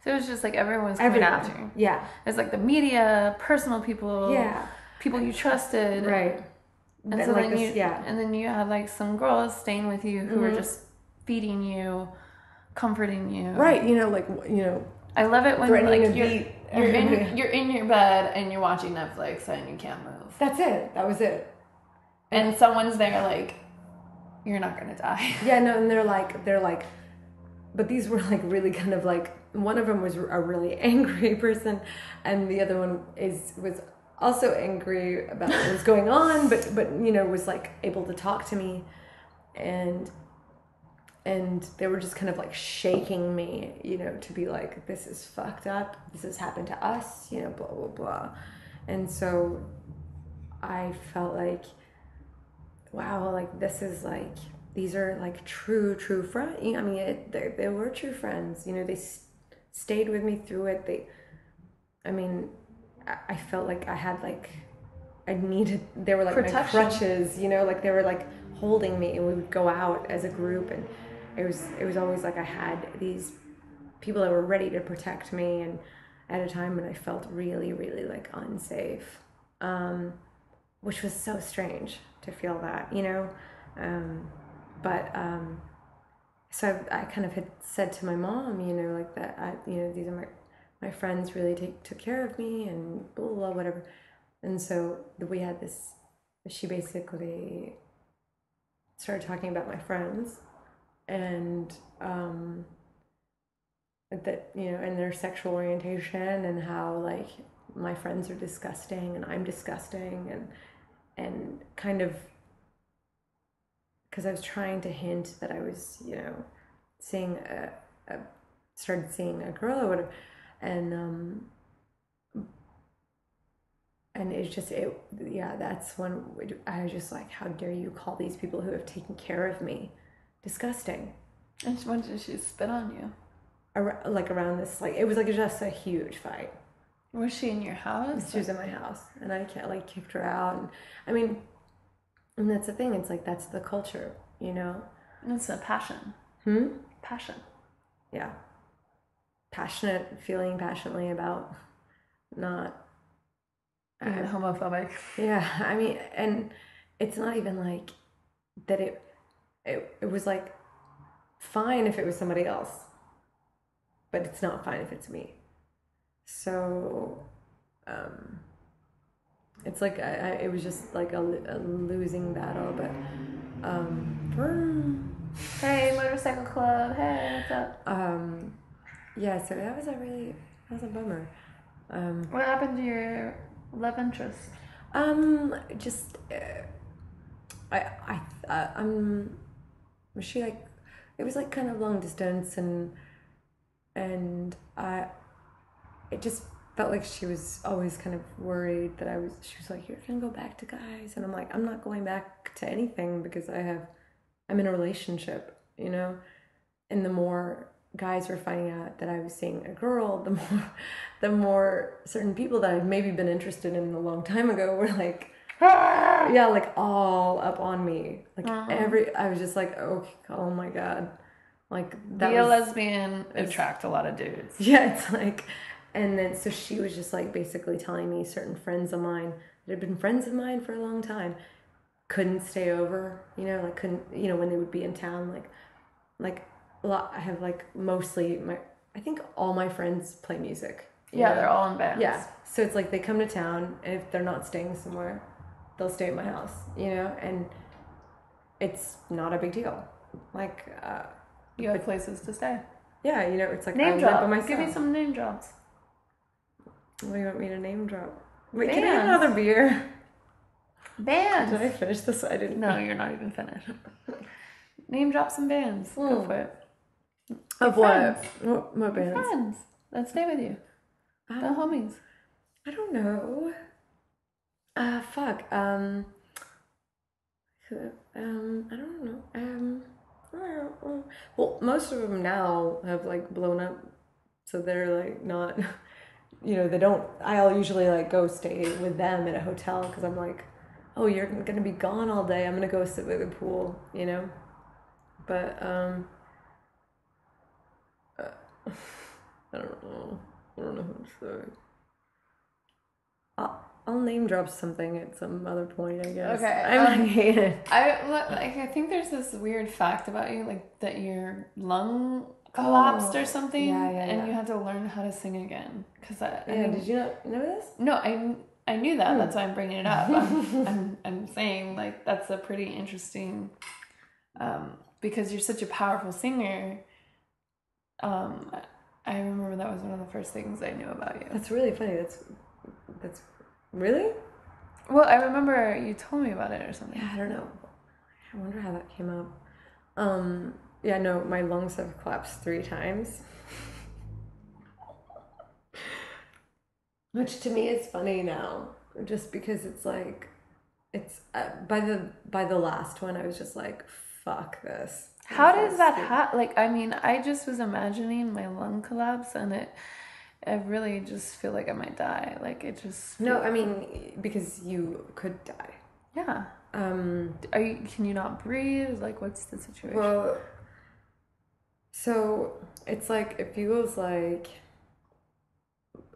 So it was just like everyone's coming after you.
Yeah.
It's like the media, personal people.
Yeah.
People you trusted.
Right.
And so like then you had like some girls staying with you who were just feeding you, comforting you.
Right. You know, like, you know.
I love it when like you're in your bed and you're watching Netflix and you can't move.
That's it. That was it.
And someone's there like, you're not gonna die.
Yeah, no, and they're like, but these were like really kind of like, one of them was a really angry person, and the other one was also angry about what was going on, but you know, was like able to talk to me, and they were just kind of like shaking me, you know, to be like, this is fucked up, this has happened to us, you know, blah blah blah. And so I felt like, wow, like this is like, these are like true friends. I mean, they were true friends, you know. They stayed with me through it. I mean, I felt like I had like, I needed, they were like
Protection.
my crutches, you know, like they were like holding me, and we would go out as a group, and it was always like I had these people that were ready to protect me, and at a time when I felt really like unsafe, which was so strange to feel that, you know. But so I kind of had said to my mom, you know, like that, you know, these are my friends really took care of me, and blah, blah, blah, whatever. And so we had this, she basically started talking about my friends, and that, you know, and their sexual orientation, and how like my friends are disgusting and I'm disgusting, and kind of, because I was trying to hint that I was, you know, seeing started seeing a girl or whatever, and it's just, that's when I was just like, how dare you call these people who have taken care of me disgusting?
And when did she spit on you?
Around this, like, it was like just a huge fight.
Was she in your house?
She was in my house, and I like kicked her out, and I mean, and that's the thing. It's like, that's the culture, you know.
It's a passion. Passion.
Yeah. Feeling passionately about not
being homophobic.
Yeah, I mean, and it's not even like that. It was like fine if it was somebody else, but it's not fine if it's me. So, it's like it was just like a losing battle. But
hey, motorcycle club. Hey, what's up?
Yeah. So that was a bummer.
What happened to your love interest?
Just was she like, it was like kind of long distance, and it just felt like she was always kind of worried that she was like, you're gonna go back to guys, and I'm like, I'm not going back to anything, because I'm in a relationship, you know. And the more guys were finding out that I was seeing a girl, the more certain people that I'd maybe been interested in a long time ago were like, yeah, like all up on me. Like I was just like, oh my God. Like, that
be a lesbian, attract a lot of dudes.
Yeah, it's like, and then so she was just like basically telling me certain friends of mine that had been friends of mine for a long time couldn't stay over, you know, like couldn't, you know, when they would be in town, like a lot. I have like mostly I think all my friends play music.
Yeah, they're all in bands.
Yeah, so it's like they come to town, and if they're not staying somewhere, they'll stay at my house, you know, and it's not a big deal. Like,
you have places to stay.
Yeah, you know, it's like,
name drop. Give me some name drops.
What do you want me to name drop? Wait, can I have another beer?
Bands.
Did I finish this? I didn't.
No, you're not even finished. Name drop some bands. Go for it.
Of what? What bands?
Friends that stay with you. The homies.
I don't know. Fuck. I don't know. Well, most of them now have like blown up, so they're like not, you know, they don't. I'll usually like go stay with them at a hotel, because I'm like, oh, you're gonna be gone all day, I'm gonna go sit by the pool, you know. But I don't know what to say. I'll name drop something at some other point, I guess.
Okay.
I hate it.
I think there's this weird fact about you, like that your lung collapsed or something, and you had to learn how to sing again.
Did you not know this?
No, I knew that. That's why I'm bringing it up. I'm saying like that's a pretty interesting, because you're such a powerful singer. I remember that was one of the first things I knew about you.
That's really funny. That's Really?
Well, I remember you told me about it or something.
Yeah, I don't know. I wonder how that came up. Yeah, no, my lungs have collapsed 3 times. Which to me is funny now, just because it's like, it's by the last one, I was just like, fuck this.
How
This
does
is
that
stupid.
happen? Like, I mean, I just was imagining my lung collapse, and I really just feel like I might die. Like, it just
No,
feel,
I mean because you could die.
yeah.
Um,
Can you not breathe? Like, what's the situation?
well, so it's like it feels like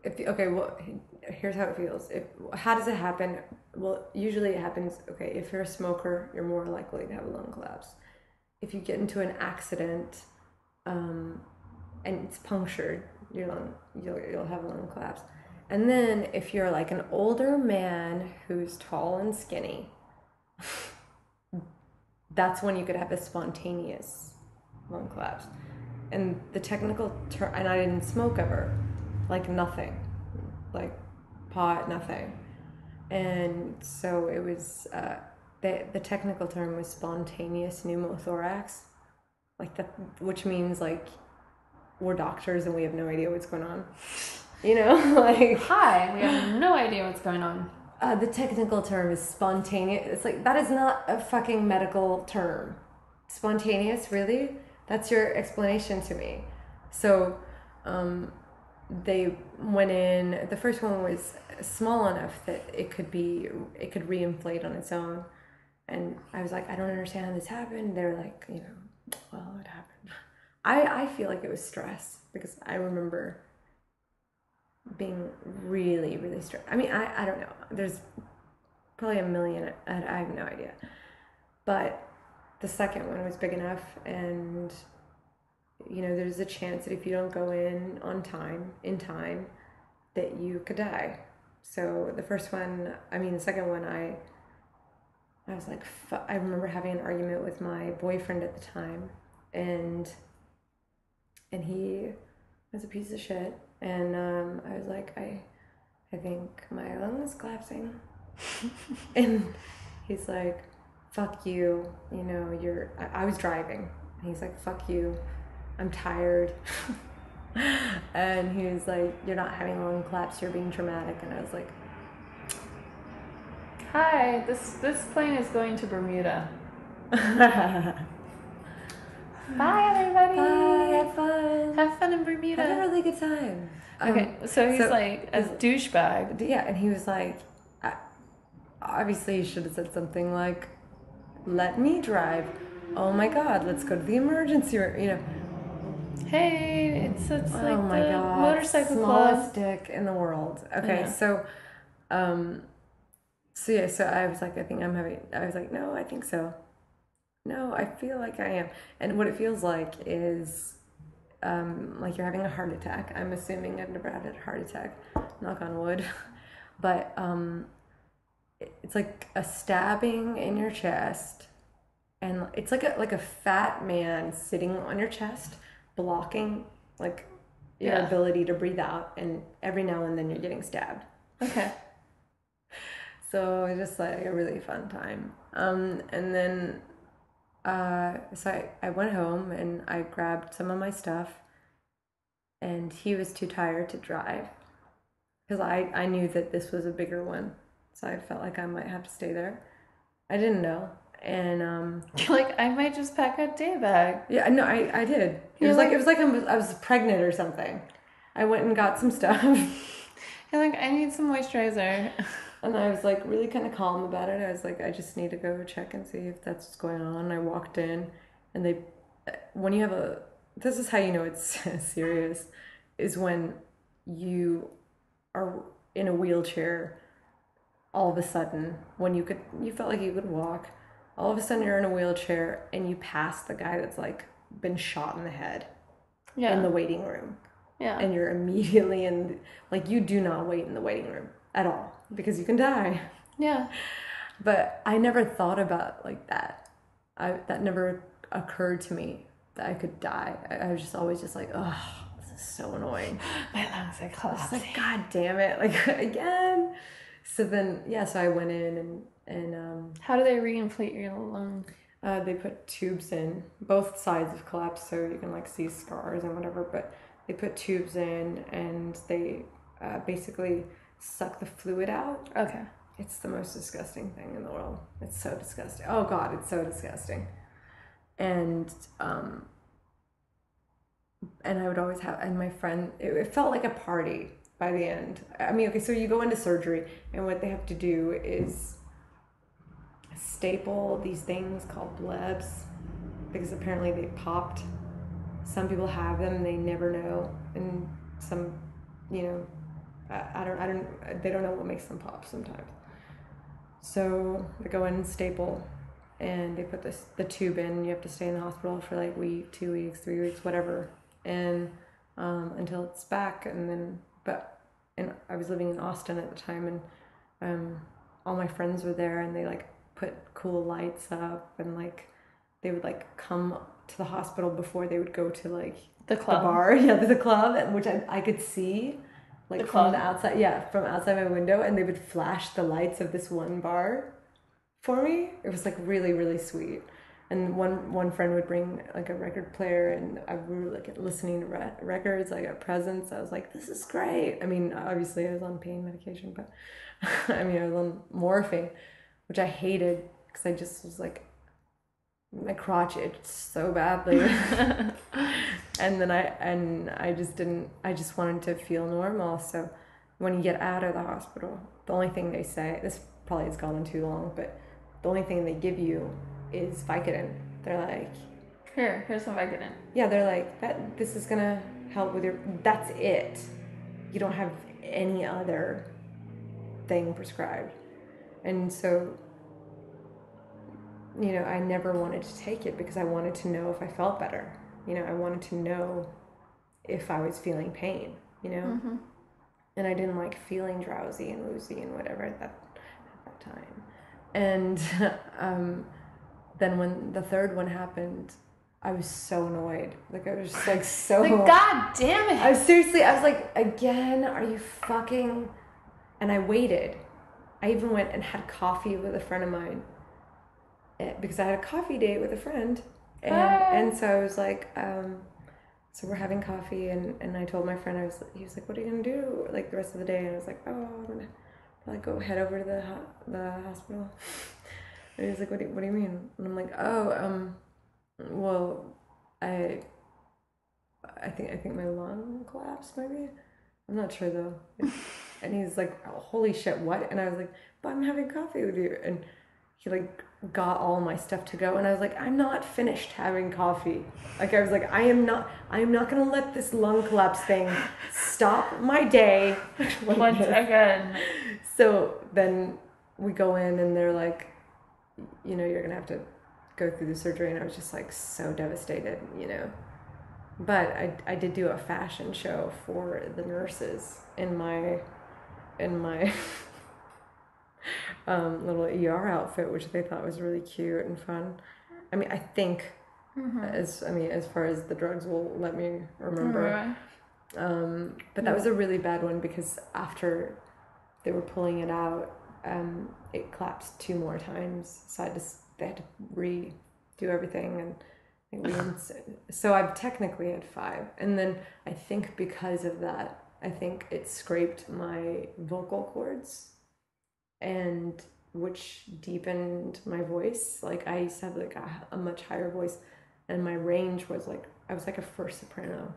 if okay, well, here's how it feels. If how does it happen? Well, usually it happens. Okay, if you're a smoker, you're more likely to have a lung collapse. If you get into an accident, um, and it's punctured, your lung, you'll have a lung collapse. And then if you're like an older man who's tall and skinny, that's when you could have a spontaneous lung collapse. And the technical term, and I didn't smoke ever, like nothing, like pot, nothing. And so it was, the technical term was spontaneous pneumothorax, like that, which means like we're doctors and we have no idea what's going on. You know, like
Hi, we have no idea what's going on.
the technical term is spontaneous. It's like that is not a fucking medical term. Spontaneous, really? That's your explanation to me. So, they went in. The first one was small enough that it could reinflate on its own. And I was like, I don't understand how this happened. They were like, well, it happened. I feel like it was stress because I remember being really, really stressed. I mean, I don't know. There's probably a million. I have no idea. But the second one was big enough, and there's a chance that if you don't go in time, that you could die. So the second one, I was like, I remember having an argument with my boyfriend at the time, and he was a piece of shit, and I was like, I think my lung is collapsing, and he's like, fuck you, I was driving, and he's like, fuck you, I'm tired. And he was like, you're not having a lung collapse, you're being dramatic. And I was like,
Hi, this plane is going to Bermuda. Bye, everybody.
bye, have fun.
Have fun in Bermuda.
Have a really good time.
Okay, so he's like a douchebag.
Yeah, and he was like, obviously he should have said something like, let me drive. Oh my God, let's go to the emergency room,
Hey, it's like
oh my
the
God,
motorcycle
smallest
club.
dick in the world. Okay,
Yeah.
so I was like, I was like, no, I think so. No, I feel like I am. And what it feels like is like you're having a heart attack. I'm assuming I've never had a heart attack, knock on wood. But it's like a stabbing in your chest, and it's like a fat man sitting on your chest, blocking like your ability to breathe out, and every now and then you're getting stabbed.
Okay.
So it was just like a really fun time. And then so I went home and I grabbed some of my stuff, and he was too tired to drive because I knew that this was a bigger one, so I felt like I might have to stay there. I didn't know, and
You're like, I might just pack a day bag.
yeah, no, I did. It was like I was pregnant or something. I went and got some stuff.
You're like, I need some moisturizer.
And I was like really kind of calm about it. I was like, I just need to go check and see if that's what's going on. And I walked in, and when you have this is how you know it's serious, is when you are in a wheelchair. All of a sudden, when you felt like you could walk, all of a sudden you're in a wheelchair and you pass the guy that's like been shot in the head in the waiting room.
Yeah.
And you're immediately you do not wait in the waiting room at all because you can die.
Yeah.
But I never thought about like that. That never occurred to me that I could die. I was just always just like, oh, this is so annoying.
My lungs are collapsing.
Like, God damn it. Like, again. So then, yeah, so I went in and
How do they reinflate your lung?
they put tubes in. Both sides have collapsed, so you can like see scars and whatever. But they put tubes in, and they basically suck the fluid out.
Okay.
It's the most disgusting thing in the world. It's so disgusting. Oh God, it's so disgusting. And I would always have, and my friend, it felt like a party by the end. I mean, okay, so you go into surgery, and what they have to do is staple these things called blebs, because apparently they popped. Some people have them and they never know, and some, you know, they don't know what makes them pop sometimes. So they go in and staple, and they put the tube in. You have to stay in the hospital for like week, 2 weeks, 3 weeks, whatever, and until it's back. And then, and I was living in Austin at the time, and all my friends were there, and they like put cool lights up, and like they would like come to the hospital before they would go to like
The club.
the bar, yeah, the club, which I could see like
The
from
club.
the outside, yeah, from outside my window, and they would flash the lights of this one bar for me. It was like really, really sweet. And one friend would bring like a record player, and we were like listening to records. I got presents. I was like, this is great. I mean, obviously I was on pain medication, but I mean, I was on morphine, which I hated because I just was like, my crotch itched so badly. And then I just didn't, I just wanted to feel normal. So when you get out of the hospital, the only thing they say, this probably has gone on too long, but the only thing they give you is Vicodin. They're like,
Here's some Vicodin.
yeah, they're like, this is gonna help with your, that's it. You don't have any other thing prescribed. And so, you know, I never wanted to take it because I wanted to know if I felt better. You know, I wanted to know if I was feeling pain, you know?
Mm-hmm.
And I didn't like feeling drowsy and woozy and whatever at that time. And then when the third one happened, I was so annoyed. Like, I was just like so...
Like, God damn it!
I was like, again, are you fucking... And I waited. I even went and had coffee with a friend of mine because I had a coffee date with a friend. And so I was like, so we're having coffee, and I told my friend, he was like, what are you gonna do like the rest of the day? And I was like, oh, I'm gonna probably go head over to the hospital. And he was like, what do you mean? And I'm like, oh, well, I think my lung collapsed maybe. I'm not sure though. And he's like, oh, holy shit, what? And I was like, but I'm having coffee with you. And he like got all my stuff to go, and I was like, I'm not finished having coffee. Like, I was like, I am not gonna let this lung collapse thing stop my day.
Once again.
So then we go in, and they're like, you know, you're gonna have to go through the surgery. And I was just like so devastated, you know. But I did do a fashion show for the nurses in my little ER outfit, which they thought was really cute and fun. I mean, I think as far as the drugs will let me remember. But that was a really bad one because after they were pulling it out, it collapsed 2 more times. So they had to redo everything, and so I've technically had 5. And then I think because of that, I think it scraped my vocal cords, and which deepened my voice. Like, I used to have like a much higher voice, and my range was like, I was like a first soprano,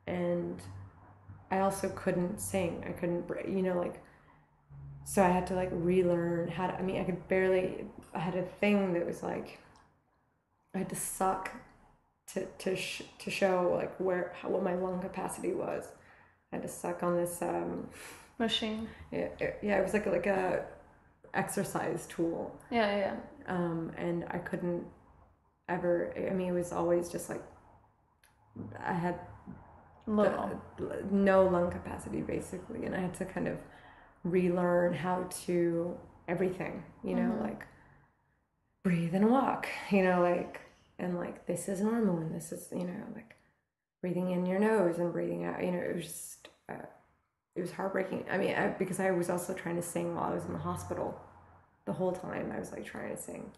and I also couldn't sing. I couldn't, you know, like, so I had to like relearn how to, I had a thing that was like, I had to suck to show like what my lung capacity was. I had to suck on this
machine.
Yeah, it was like a exercise tool.
Yeah.
And I couldn't ever. I mean, it was always just like I had no lung capacity basically, and I had to kind of relearn how to everything. You know, like breathe and walk. You know, like, and like this is normal, and this is, you know, like breathing in your nose and breathing out. You know, it was just. it was heartbreaking. I mean, because I was also trying to sing while I was in the hospital. The whole time I was like trying to sing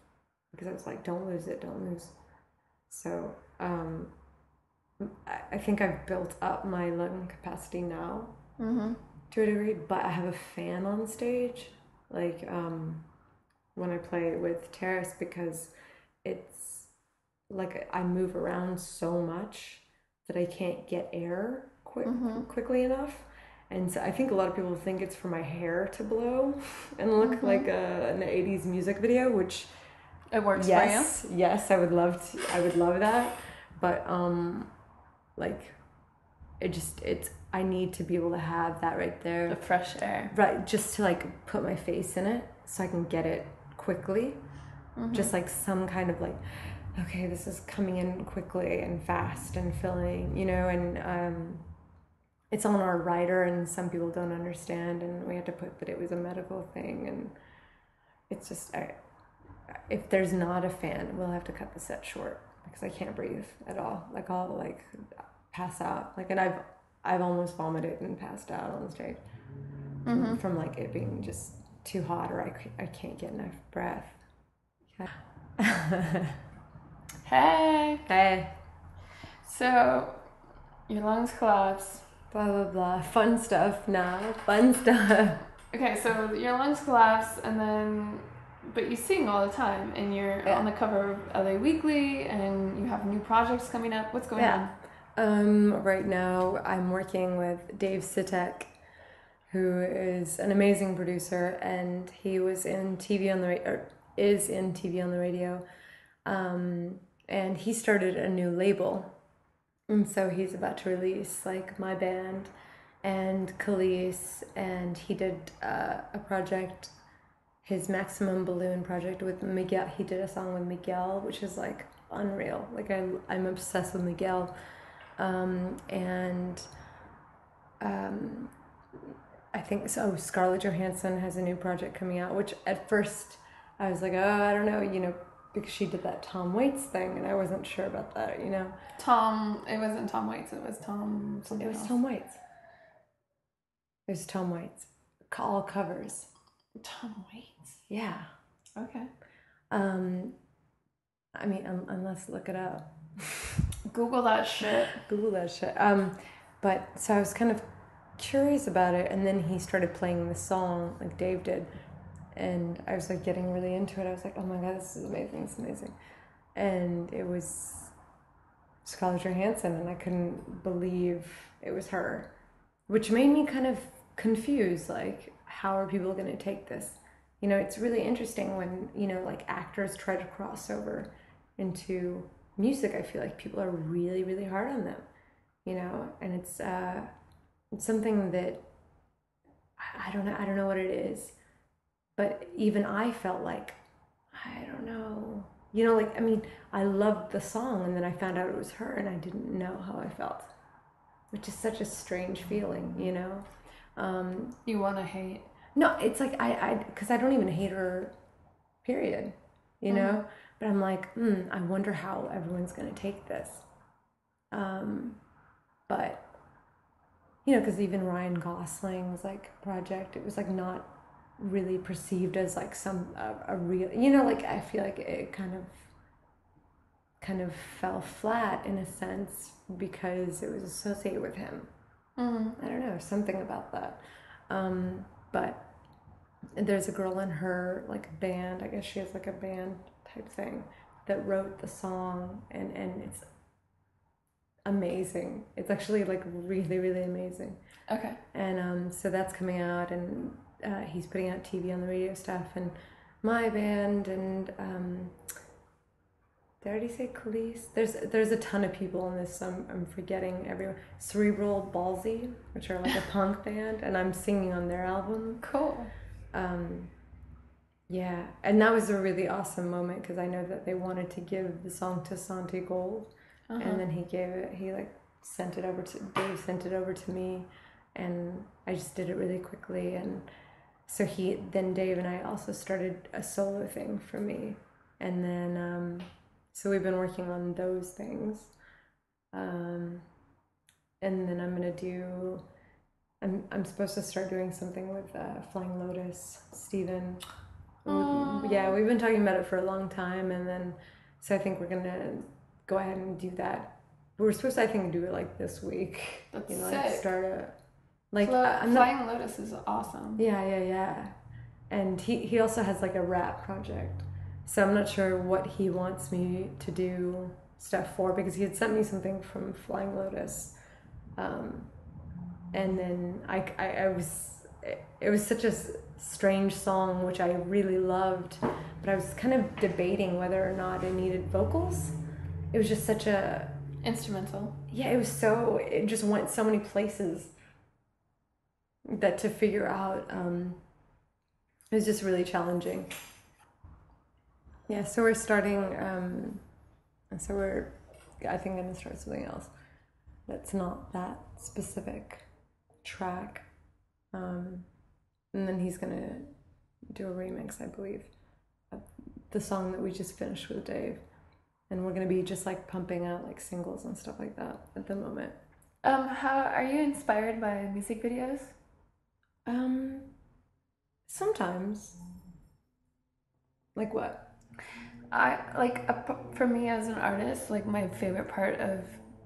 because I was like, don't lose it, don't lose. So I think I've built up my lung capacity now to a degree, but I have a fan on stage, like when I play with tearist, because it's like I move around so much that I can't get air quickly enough. And so I think a lot of people think it's for my hair to blow and look like an 80s music video, which
It works for you.
yes, I would love that. But like it's I need to be able to have that right there.
The fresh air.
Right, just to like put my face in it so I can get it quickly. Just like some kind of like, okay, this is coming in quickly and fast and filling, you know, and it's on our rider and some people don't understand, and we had to put that it was a medical thing, and it's just if there's not a fan, we'll have to cut the set short because I can't breathe at all. Like I'll like pass out. Like, and I've almost vomited and passed out on stage from like it being just too hot, or I can't get enough breath.
Hey.
Hey.
So your lungs collapse.
Blah blah blah. Fun stuff now. Fun stuff.
Okay, so your lungs collapse, and then, but you sing all the time, and you're on the cover of LA Weekly, and you have new projects coming up. What's going on?
Right now I'm working with Dave Sitek, who is an amazing producer, and he was in TV on the is in TV on the radio, and he started a new label, and so he's about to release like my band and Khalees, and he did a project, his Maximum Balloon project with Miguel. He did a song with Miguel, which is like unreal. Like I'm obsessed with Miguel, and I think so. Scarlett Johansson has a new project coming out, which at first I was like, oh, I don't know, you know, because she did that Tom Waits thing, and I wasn't sure about that, you know.
It wasn't Tom Waits, it was Tom something else.
Tom Waits. It was Tom Waits. All covers.
Tom Waits?
Yeah.
Okay.
I mean, unless look it up.
Google that shit.
Google that shit. But so I was kind of curious about it, and then he started playing the song like Dave did, and I was like getting really into it. I was like, oh my god, this is amazing, it's amazing. And it was Scarlett Johansson, and I couldn't believe it was her, which made me kind of confused, like, how are people going to take this? You know, it's really interesting when, you know, like actors try to cross over into music. I feel like people are really, really hard on them, you know, and it's something that I don't know what it is, but even I felt like, I don't know, you know, like, I mean, I loved the song, and then I found out it was her, and I didn't know how I felt, which is such a strange feeling, you know.
You want to hate?
No, it's like because I don't even hate her, period, you know. But I'm like, I wonder how everyone's gonna take this. But you know, because even Ryan Gosling's like project, it was like not really perceived as like a real, you know, like I feel like it kind of fell flat in a sense because it was associated with him. I don't know, something about that. But there's a girl in her like band, I guess she has like a band type thing, that wrote the song, and it's amazing. It's actually like really, really amazing.
Okay.
And so that's coming out, and he's putting out TV on the radio stuff, and my band, and did I already say Khalees? There's a ton of people in this. I'm forgetting everyone. Cerebral Ballsy, which are like a punk band, and I'm singing on their album.
Cool.
Yeah, and that was a really awesome moment because I know that they wanted to give the song to Santi Gold, and then he like sent it over to Dave, sent it over to me, and I just did it really quickly, and so then Dave and I also started a solo thing for me, and then so we've been working on those things, and then I'm gonna do I'm supposed to start doing something with Flying Lotus, Steven. Yeah,
Oh,
we've been talking about it for a long time, and then so I think we're gonna go ahead and do that. We're supposed to, I think, do it like this week.
that's
You know, like
sick.
start a like I'm not.
Flying Lotus is awesome.
Yeah. And he also has like a rap project, so I'm not sure what he wants me to do stuff for because he had sent me something from Flying Lotus, um, and then I was it was such a strange song which I really loved, but I was kind of debating whether or not it needed vocals. It was just such a
Instrumental.
yeah. It just went so many places that to figure out. It was just really challenging. Yeah, so we're starting. So we're I think gonna start something else that's not that specific track. And then he's gonna do a remix, I believe, of the song that we just finished with Dave. And we're gonna be just like pumping out like singles and stuff like that at the moment.
How are you inspired by music videos?
Um, Sometimes. Like what?
I like for me as an artist, like my favorite part of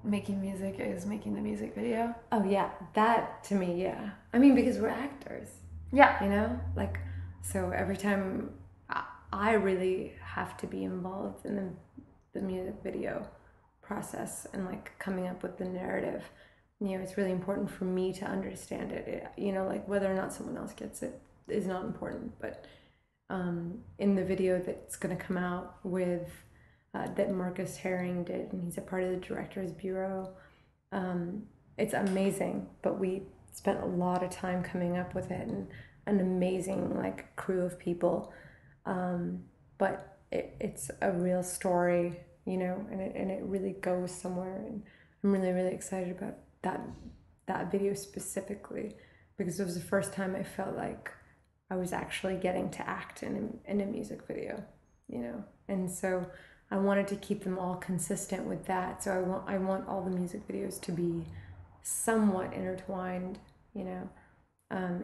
making music is making the music video.
Oh yeah, that to me, yeah. I mean, because we're actors,
Yeah.
you know, like so every time I really have to be involved in the music video process and like coming up with the narrative. You know, it's really important for me to understand you know, like whether or not someone else gets it is not important, but in the video that's going to come out with that Marcus Herring did, and he's a part of the director's bureau. It's amazing, but we spent a lot of time coming up with it, and an amazing like crew of people. But it's a real story, you know, and it really goes somewhere. And I'm really excited about that video specifically because it was the first time I felt like I was actually getting to act in a music video, you know. And so I wanted to keep them all consistent with that. So I want all the music videos to be somewhat intertwined, you know,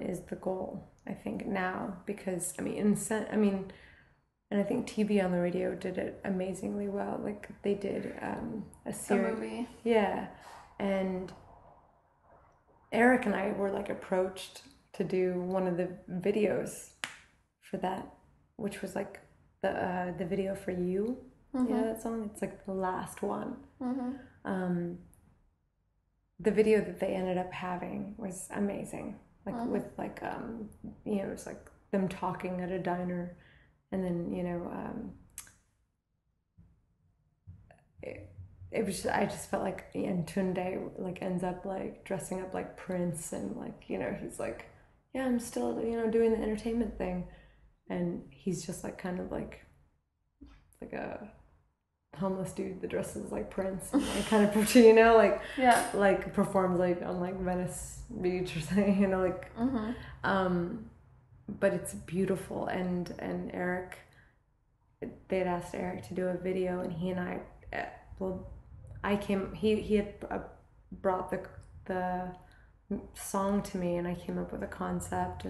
is the goal I think now because I mean and I think TV on the radio did it amazingly well. Like they did a series,
movie.
yeah, and Eric and I were like approached to do one of the videos for that, which was like the video for you. Mm-hmm. You know that song? It's like the last one. Mm-hmm. The video that they ended up having was amazing. Like with like you know, it's like them talking at a diner, and then you know it was I just felt like and Tunde like ends up like dressing up like Prince and like you know he's like yeah I'm still you know doing the entertainment thing and he's just like kind of like a homeless dude that dresses like Prince and like kind of you know like
yeah
like performs like on like Venice Beach or something you know like but it's beautiful and Eric they had asked Eric to do a video and he and I well I came he had brought the song to me and I came up with a concept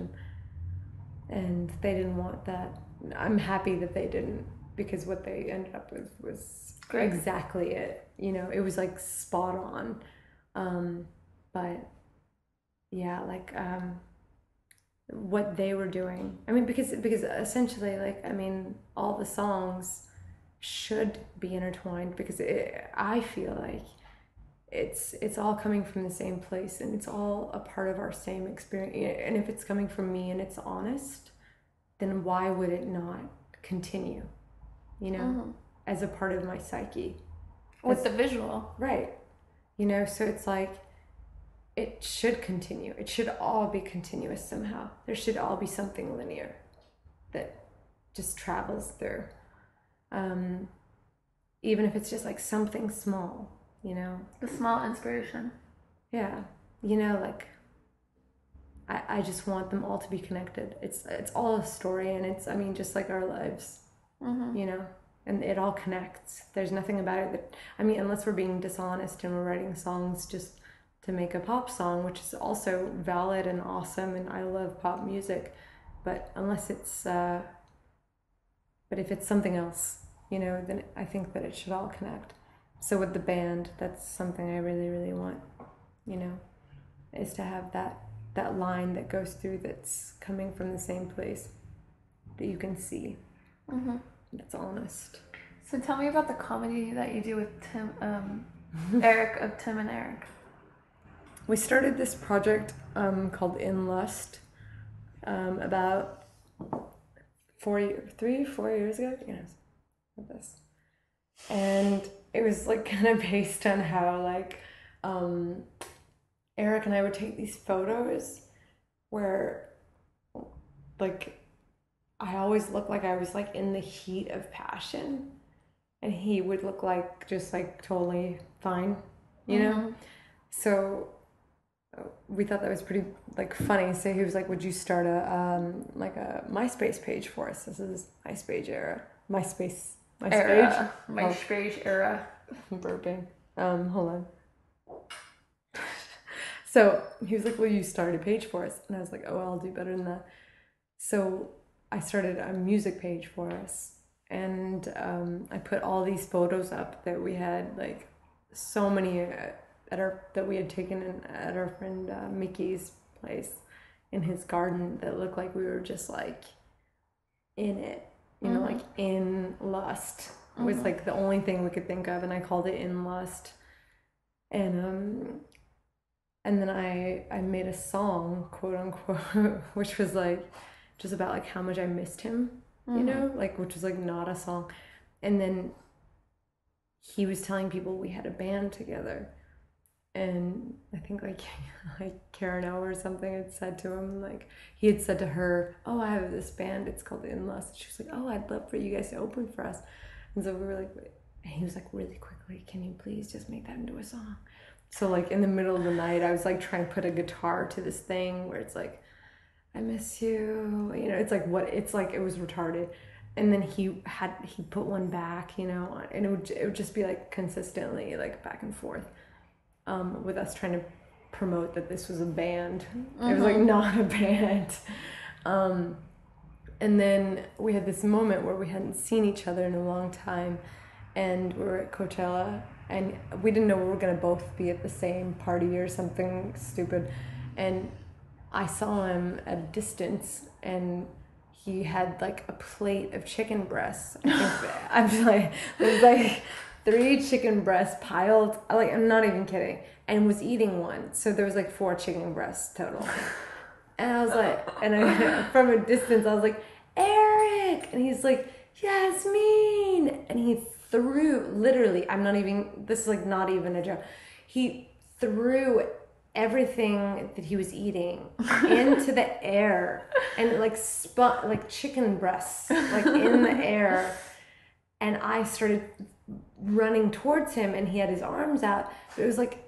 and they didn't want that. I'm happy that they didn't because what they ended up with was great. Exactly it. You know, it was like spot on. But yeah, like what they were doing. I mean, because essentially, like I mean, all the songs should be intertwined because I feel like it's all coming from the same place and it's all a part of our same experience. And if it's coming from me and it's honest, then why would it not continue? You know, as a part of my psyche.
With the visual.
Right. You know, so it's like it should continue. It should all be continuous somehow. There should all be something linear that just travels through. Even if it's just like something small, you know.
The small inspiration.
Yeah. You know, like I just want them all to be connected. It's all a story and it's I mean just like our lives. You know, and it all connects. There's nothing about it that I mean unless we're being dishonest and we're writing songs just to make a pop song, which is also valid and awesome, and I love pop music, but unless it's but if it's something else, then I think that it should all connect. So with the band, that's something I really, really want, is to have that line that goes through that's coming from the same place that you can see.
Mm-hmm.
That's honest.
So tell me about the comedy that you do with Tim, Eric of Tim and Eric.
We started this project called In Lust about 4 years ago. With this, and it was like kind of based on how like Eric and I would take these photos where like I always looked like I was like in the heat of passion, and he would look like just like totally fine,
Mm-hmm.
So we thought that was pretty like funny. So he was like, "Would you start a like a MySpace page for us?" This is MySpace era. MySpace
era.
I'm burping. Hold on. So he was like, "Will you start a page for us?" And I was like, "Oh, I'll do better than that." So I started a music page for us, and I put all these photos up that we had, like so many that we had taken at our friend Mickey's place in his garden that looked like we were just like in it, like in lust was like the only thing we could think of, and I called it In Lust, and then I made a song, quote unquote, which was like just about like how much I missed him, like which was like not a song, and then he was telling people we had a band together. And I think like Karen O or something had said to him, like he had said to her, "Oh, I have this band. It's called In Lust." She was like, "Oh, I'd love for you guys to open for us." And so we were like, and he was like, "Really quickly, can you please just make that into a song?" So like in the middle of the night, I was like trying to put a guitar to this thing where it's like, "I miss you," it's like it was retarded. And then he put one back, and it would just be like consistently like back and forth. With us trying to promote that this was a band. It was like not a band. And then we had this moment where we hadn't seen each other in a long time, and we were at Coachella, and we didn't know we were going to both be at the same party or something stupid. And I saw him at a distance, and he had like a plate of chicken breasts. I'm like, it was like 3 chicken breasts piled, like I'm not even kidding, and was eating one. So there was like 4 chicken breasts total. And I was like, from a distance, I was like, "Eric!" And he's like, "Yasmine!" And he threw, literally, this is like not even a joke. He threw everything that he was eating into the air and like spun like chicken breasts like in the air. And I started running towards him, and he had his arms out. But it was like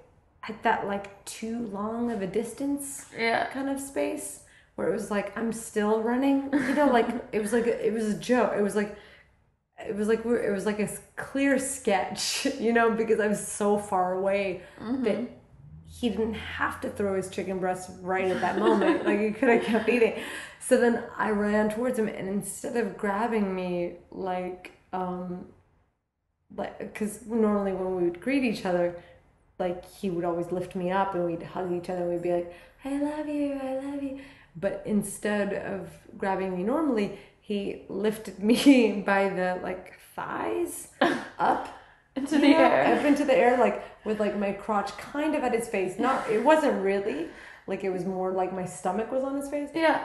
at that like too long of a distance kind of space where it was like I'm still running, like it was a joke. It was like a clear sketch, because I was so far away that he didn't have to throw his chicken breast right at that moment. Like he could have kept eating. So then I ran towards him, and instead of grabbing me like because normally when we would greet each other, like he would always lift me up and we'd hug each other and we'd be like, I love you. But instead of grabbing me normally, he lifted me by the like thighs up
into the air.
Up into the air, like with like my crotch kind of at his face. It wasn't really, like it was more like my stomach was on his face.
Yeah.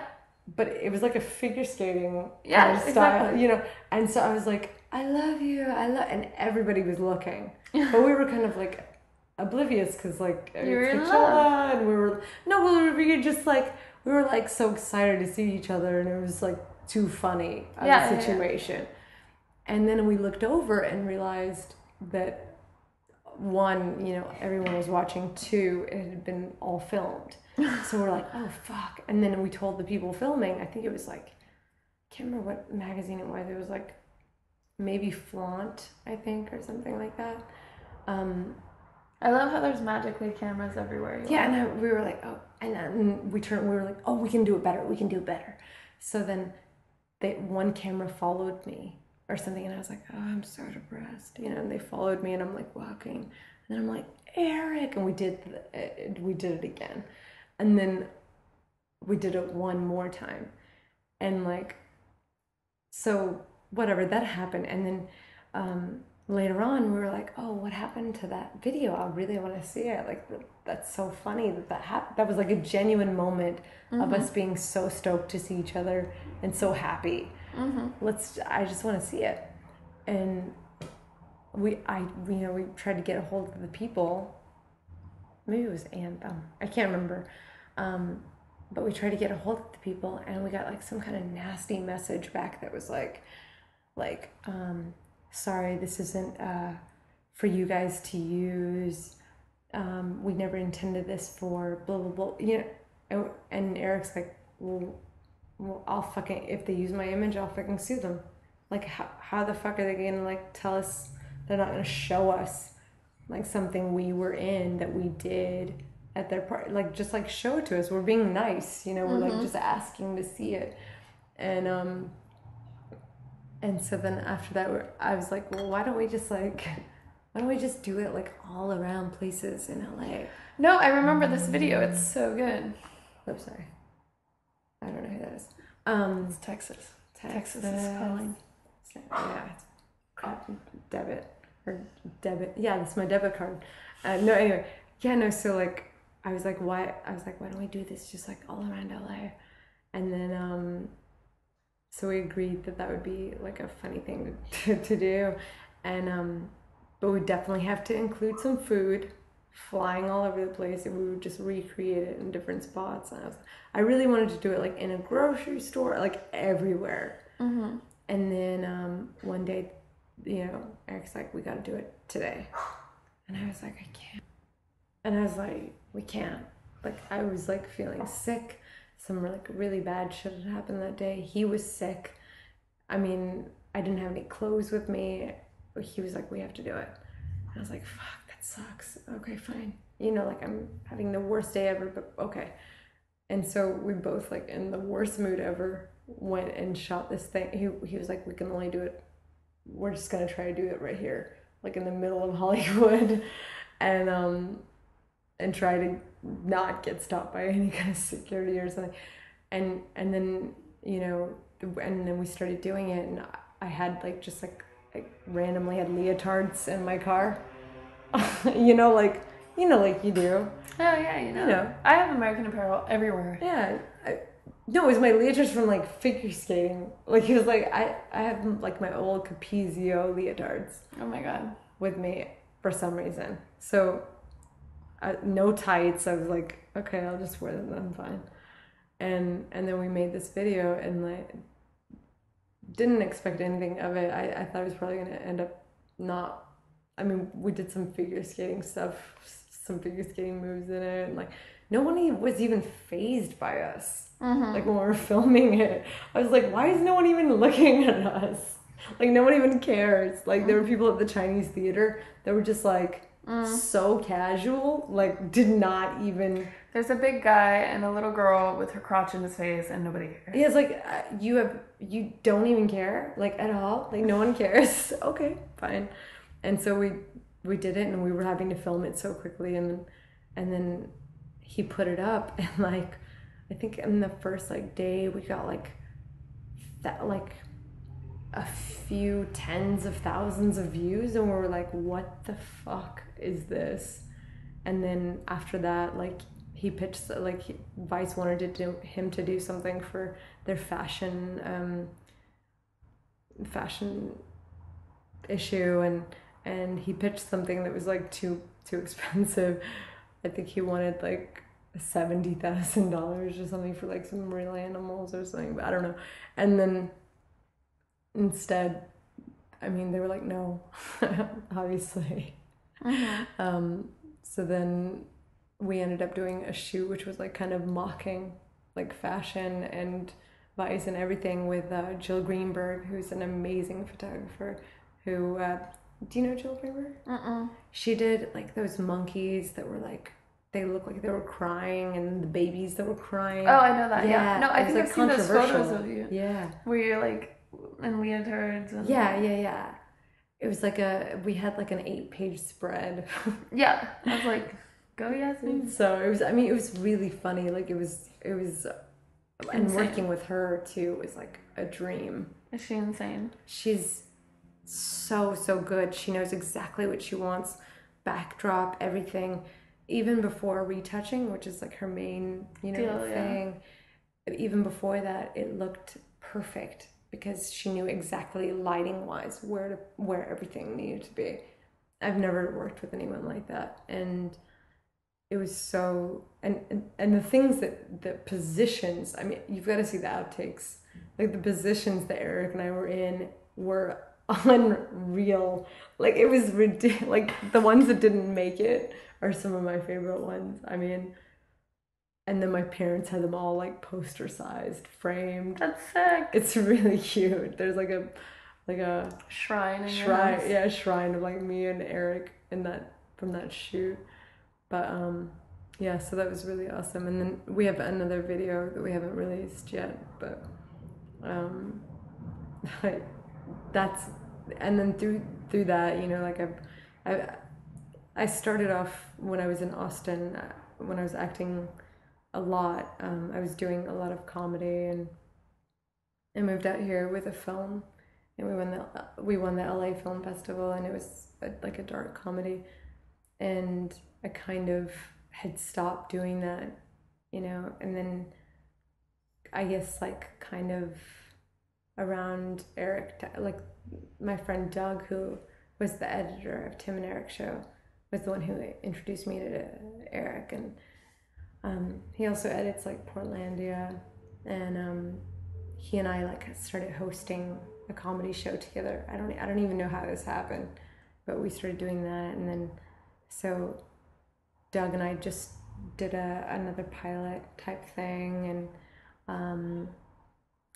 But it was like a figure skating
style,
exactly. And so I was like, I love you, and everybody was looking. But we were kind of like oblivious because like
you were in love.
And we were just like, we were like so excited to see each other, and it was like too funny of a situation. Yeah. And then we looked over and realized that 1, everyone was watching. 2, it had been all filmed. So we're like, oh fuck. And then we told the people filming, I think it was like, I can't remember what magazine it was. It was like maybe Flaunt, I think, or something like that.
I love how there's magically cameras everywhere.
Yeah, and we were like, oh, and then we were like, oh, we can do it better. We can do it better. So then one camera followed me or something, and I was like, oh, I'm so depressed, and they followed me, and I'm like walking, and then I'm like, Eric, and we did it again, and then we did it one more time, and like, so whatever, that happened, and then later on we were like, oh, what happened to that video? I really want to see it. Like, that's so funny that happened. That was like a genuine moment of us being so stoked to see each other and so happy. I just want to see it. And we tried to get a hold of the people. Maybe it was Anne. I can't remember. But we tried to get a hold of the people, and we got like some kind of nasty message back that was like, sorry, this isn't for you guys to use. We never intended this for blah blah blah. And Eric's like, well, I'll fucking, if they use my image, I'll fucking sue them. Like, how the fuck are they gonna like tell us they're not gonna show us like something we were in that we did at their party? Like, just like show it to us. We're being nice, we're like just asking to see it. And so then after that, I was like, well, why don't we just do it like all around places in LA?
No, I remember this video. It's so good.
Oh, sorry. I don't know who that is.
It's Texas. Texas is calling.
Yeah, debit. Yeah, that's my debit card. No, anyway. Yeah, no, so like, I was like, why don't we do this just like all around LA? And then, so we agreed that would be like a funny thing to do. And, but we definitely have to include some food flying all over the place, and we would just recreate it in different spots. And I really wanted to do it like in a grocery store, like everywhere. And then one day, Eric's like, we got to do it today. And I was like, I can't. And I was like, we can't. Like, I was like feeling sick. Some like really bad shit had happened that day. He was sick. I mean, I didn't have any clothes with me. He was like, we have to do it. And I was like, fuck, that sucks. Okay, fine. Like, I'm having the worst day ever, but okay. And so we both, like, in the worst mood ever, went and shot this thing. He was like, we can only do it, we're just gonna try to do it right here, like in the middle of Hollywood, and try to not get stopped by any kind of security or something. And then and then we started doing it, and I had like just like randomly had leotards in my car. like you do.
Oh yeah, I have American Apparel everywhere.
Yeah. No, it was my leotards from like figure skating. Like, it was like I have like my old Capezio leotards.
Oh my god.
With me for some reason. So no tights. I was like, okay, I'll just wear them. I'm fine. And then we made this video, and like didn't expect anything of it. I thought it was probably gonna end up not. I mean, we did some figure skating stuff, some figure skating moves in it, and like no one was even fazed by us. Like, when we were filming it, I was like, why is no one even looking at us? Like, no one even cares. Like, there were people at the Chinese theater that were just like so casual, like did not even.
There's a big guy and a little girl with her crotch in his face, and nobody cares.
Yeah, it's like you don't even care, like, at all. Like, no one cares. Okay, fine. And so we did it, and we were having to film it so quickly, and then he put it up, and like I think in the first like day we got like that, like a few tens of thousands of views, and we were like, what the fuck is this? And then after that, like, he pitched, like, Vice wanted him to do something for their fashion issue, and he pitched something that was like too expensive. I think he wanted like $70,000 or something for like some real animals or something, but I don't know. And then instead, I mean, they were like, no, obviously. So then we ended up doing a shoot which was like kind of mocking like fashion and Vice and everything with Jill Greenberg, who's an amazing photographer who Do you know Jill Greenberg?
Mm-mm.
She did like those monkeys that were like, they looked like they were crying, and the babies that were crying.
Oh, I know that. Yeah. No,
It
I
was
think
like
I've seen those photos
controversial.
of you.
Yeah.
Where you're like in leotards and
Yeah. It was like we had like an 8-page spread.
yeah. I was like, go Yasmine.
So it was, I mean, it was really funny. Like it was, and
Insane.
working with her too was like a dream.
Is she insane?
She's so good. She knows exactly what she wants, backdrop, everything, even before retouching, which is like her main, thing. Even before that, it looked perfect because she knew exactly lighting wise where everything needed to be. I've never worked with anyone like that, and it was so, and the things the positions. I mean, you've got to see the outtakes. Like the positions that Eric and I were in were unreal. Like it was ridiculous. Like the ones that didn't make it are some of my favorite ones. I mean, and then my parents had them all like poster sized, framed.
That's sick.
It's really cute. There's like a
shrine in your house.
Yeah, shrine of like me and Eric in that, from that shoot. But yeah, so that was really awesome. And then we have another video that we haven't released yet, but like that's, and then through that, like I started off when I was in Austin, when I was acting a lot. I was doing a lot of comedy, and I moved out here with a film, and we won the LA Film Festival, and it was like a dark comedy, and I kind of had stopped doing that, and then I guess like kind of around Eric, like my friend Doug, who was the editor of Tim and Eric's show, was the one who introduced me to Eric, and he also edits like Portlandia, and he and I like started hosting a comedy show together. I don't even know how this happened, but we started doing that, and then so Doug and I just did another pilot type thing, and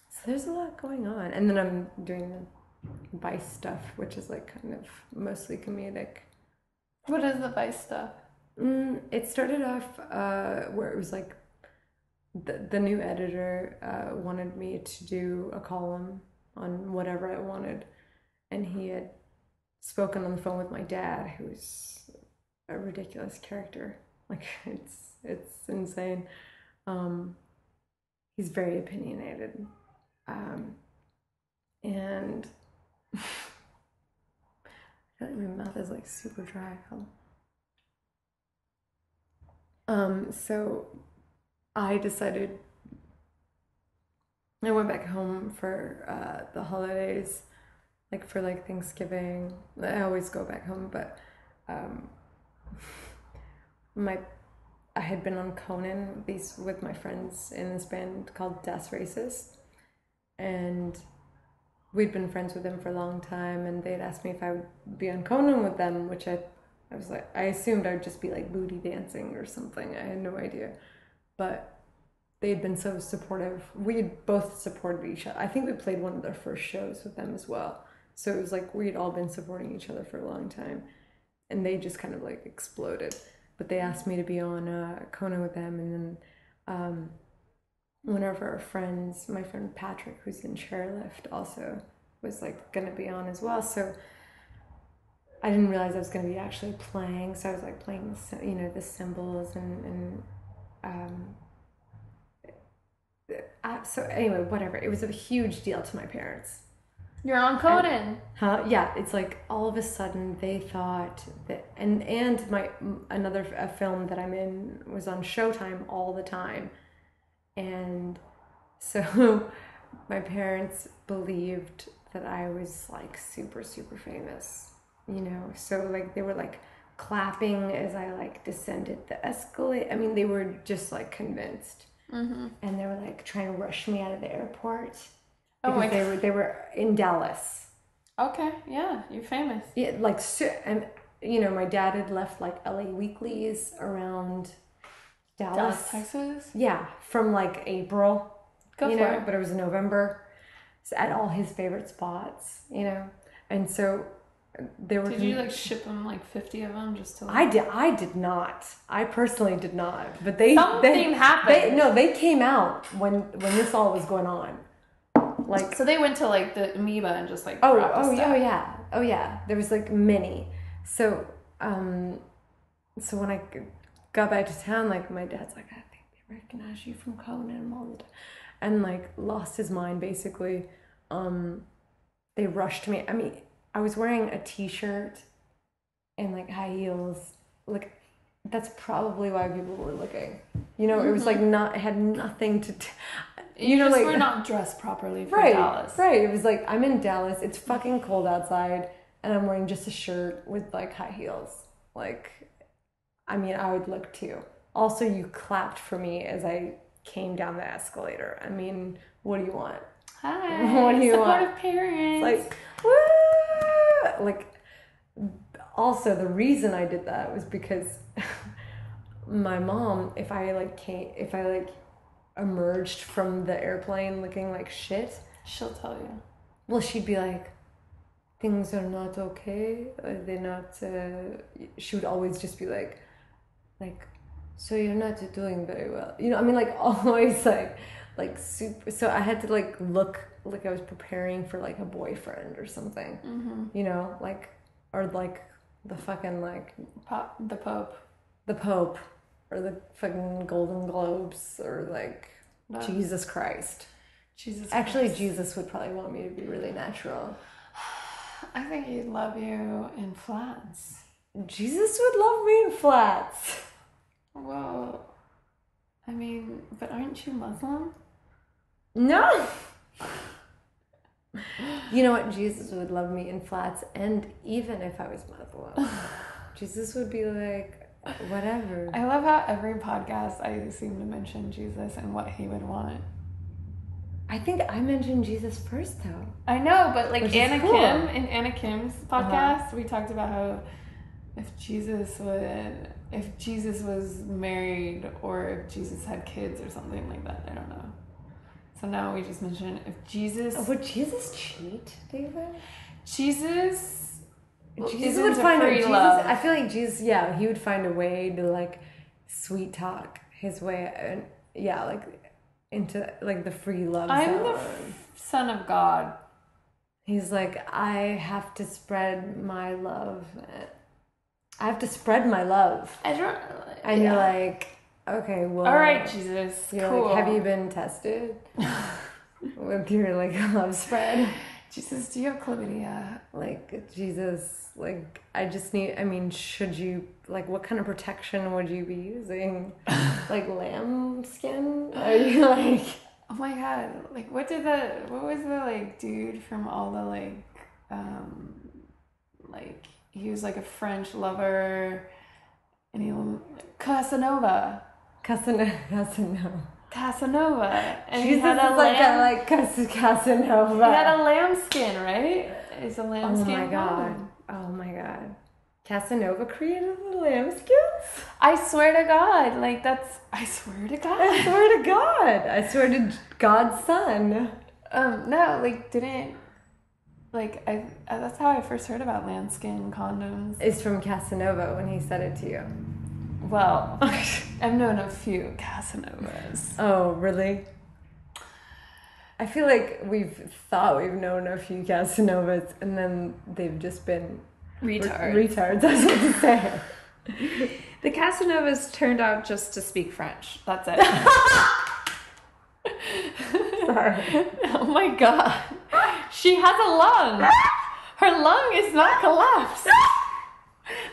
so there's a lot going on. And then I'm doing the Vice stuff, which is like kind of mostly comedic.
What is the Vice stuff?
It started off where it was like the new editor wanted me to do a column on whatever I wanted, and he had spoken on the phone with my dad, who's a ridiculous character. Like it's insane. He's very opinionated, and I feel like my mouth is like super dry. So I decided, I went back home for the holidays, like for like Thanksgiving. I always go back home, but I had been on Conan with my friends in this band called Das Racist, and we'd been friends with them for a long time, and they'd asked me if I would be on Conan with them, which I was like, I assumed I'd just be like booty dancing or something. I had no idea. But they had been so supportive. We had both supported each other. I think we played one of their first shows with them as well. So it was like we had all been supporting each other for a long time. And they just kind of like exploded. But they asked me to be on Conan with them. And then one of our friends, my friend Patrick, who's in Chairlift, also was like going to be on as well. So I didn't realize I was going to be actually playing, so I was like playing, the cymbals and so anyway, whatever. It was a huge deal to my parents.
You're on Conan.
Yeah, it's like all of a sudden they thought that, and another film that I'm in was on Showtime all the time, and so my parents believed that I was like super super famous. So like they were like clapping as I like descended the escalator. I mean, they were just like convinced, and they were like trying to rush me out of the airport because they were in Dallas.
Okay, yeah, you're famous.
Yeah, like and my dad had left like LA weeklies around Dallas,
Texas.
Yeah, from like April.
Go for it.
But it was November, so at all his favorite spots. And so they were.
Did you like ship them like 50 of them just to? Like...
I did not. I personally did not. But they
happened.
They came out when this all was going on. Like,
so they went to like the amoeba and just like
oh yeah. There was like many. So so when I got back to town, like my dad's like, I think they recognize you from Conan and all the time, and like lost his mind basically. They rushed me. I mean, I was wearing a t-shirt and like high heels. Like that's probably why people were looking. You know, it was like it had nothing to.
You
know,
just
like,
were not dressed properly for Dallas.
Right. It was like, I'm in Dallas. It's fucking cold outside. And I'm wearing just a shirt with like high heels. Like, I mean, I would look too. Also, you clapped for me as I came down the escalator. I mean, what do you want?
Hi.
What do you want?
Supportive parents.
Like, woo! Like, also, the reason I did that was because my mom, if I emerged from the airplane looking like shit,
she'll tell you.
Well, she'd be like, things are not okay. They're not. She would always just be like, so you're not doing very well. You know, I mean, like always like super. So I had to like look like I was preparing for like a boyfriend or something.
Mm-hmm.
You know, like or like the fucking like
the
Pope. Or the fucking Golden Globes, or like Jesus Christ. Actually, Jesus would probably want me to be really natural.
I think he'd love you in flats.
Jesus would love me in flats.
Well, I mean, but aren't you Muslim?
No. You know what? Jesus would love me in flats, and even if I was Muslim, Jesus would be like, whatever.
I love how every podcast I seem to mention Jesus and what he would want.
I think I mentioned Jesus first though.
I know, but like Anna
cool.
Kim, in Anna Kim's podcast, we talked about how if Jesus was married or if Jesus had kids or something like that. I don't know. So now we just mentioned if Jesus...
Would Jesus cheat, David?
Jesus
would find a love. I feel like Jesus, he would find a way to like sweet talk his way, and like into like the free love zone.
I'm the son of God.
He's like, I have to spread my love. I have to spread my love. And you're like, okay, well.
All right, Jesus.
You're
cool.
like, have you been tested with your like love spread?
Jesus, do you have chlamydia?
Like, Jesus, like, should you, like, what kind of protection would you be using? Like, lamb skin? Are you, like...
Oh, my God. Like, what was the, like, dude from all the, like, he was, like, a French lover, and he... Casanova. And
Jesus
he had a
lamb. Casanova.
He had a lambskin, right? It's a lambskin.
Oh my god. Casanova created the lambskins?
I swear to God. Like, I swear to God.
I swear to God. I swear to God's son.
No, like, that's how I first heard about lambskin condoms.
It's from Casanova when he said it to you.
Well, I've known a few Casanovas.
Oh, really? I feel like we've known a few Casanovas, and then they've just been retards, I was going to say.
The Casanovas turned out just to speak French. That's it.
Sorry.
Oh my God. She has a lung. Her lung is not collapsed.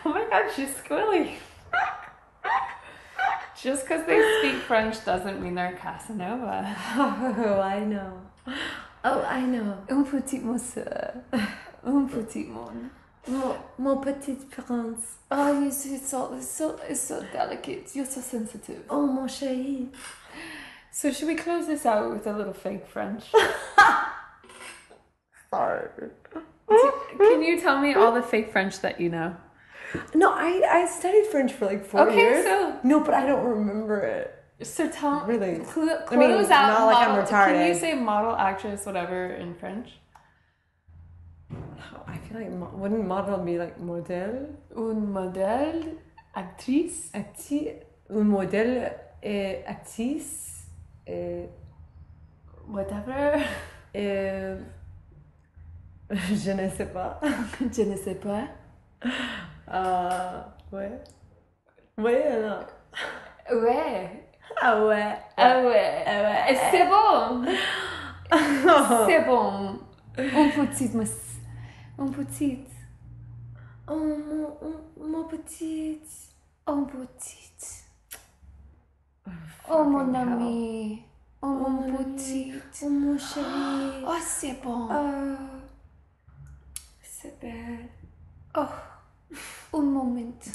Oh my God, she's squilly. Just because they speak French doesn't mean they're Casanova.
Oh, I know.
Un petit monsieur. Un petit mon.
Mon petit prince.
Oh, it's so delicate. You're so sensitive.
Oh, mon chéri.
So should we close this out with a little fake French?
Sorry.
Can you tell me all the fake French that you know?
No, I studied French for like 4 years.
So...
No, but I don't remember it.
So tell me...
Really?
Close out
not like I'm retarded.
Can you say model, actress, whatever in French?
I feel like wouldn't model be like modèle?
Un modèle, actrice.
Un modèle actrice.
Whatever.
Je ne sais pas.
Je ne sais pas.
Ouais. Ouais, non.
Ouais.
Ah ouais.
Ah ouais. Ah ouais. C'est bon. C'est bon. Un petit, mas... Un petit.
Oh, mon petit.
Un petit. Oh, mon ami. Oh, mon petit.
Oh, mon chéri.
Oh, c'est bon.
Oh, c'est belle.
Oh, un moment.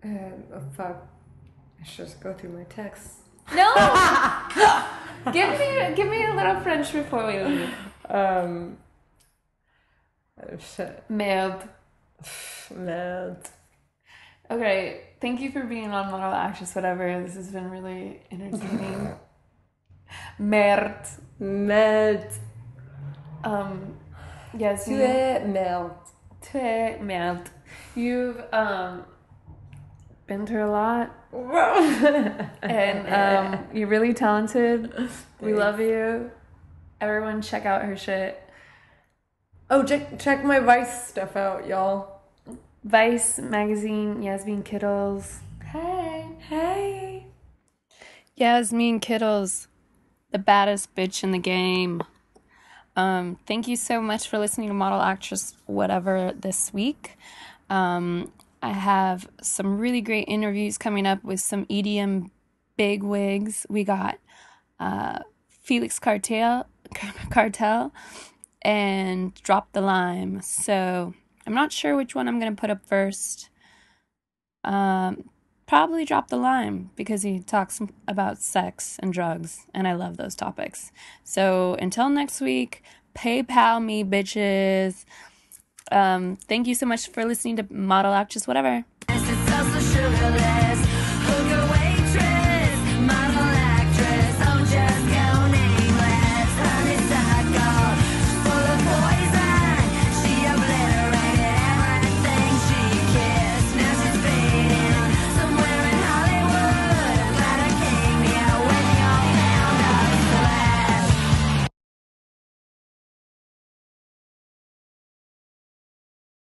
Oh, fuck. I should just go through my texts.
No! give me a little French before we leave.
Oh, shit.
Merde.
Merde.
Okay, thank you for being on Model Actress Whatever. This has been really entertaining. Merde.
Merde.
Yes,
Tu es merde.
Tu es merde. You've been through a lot. And you're really talented. We love you. Everyone check out her shit.
Oh, check my Vice stuff out, y'all.
Vice magazine, Yasmine Kittles.
Hey.
Yasmine Kittles, the baddest bitch in the game. Thank you so much for listening to Model Actress Whatever this week. I have some really great interviews coming up with some EDM bigwigs. We got Felix Cartel and Drop the Lime. So I'm not sure which one I'm going to put up first. Probably Drop the Lime because he talks about sex and drugs, and I love those topics. So until next week, PayPal me, bitches. Thank you so much for listening to Model Actress Whatever.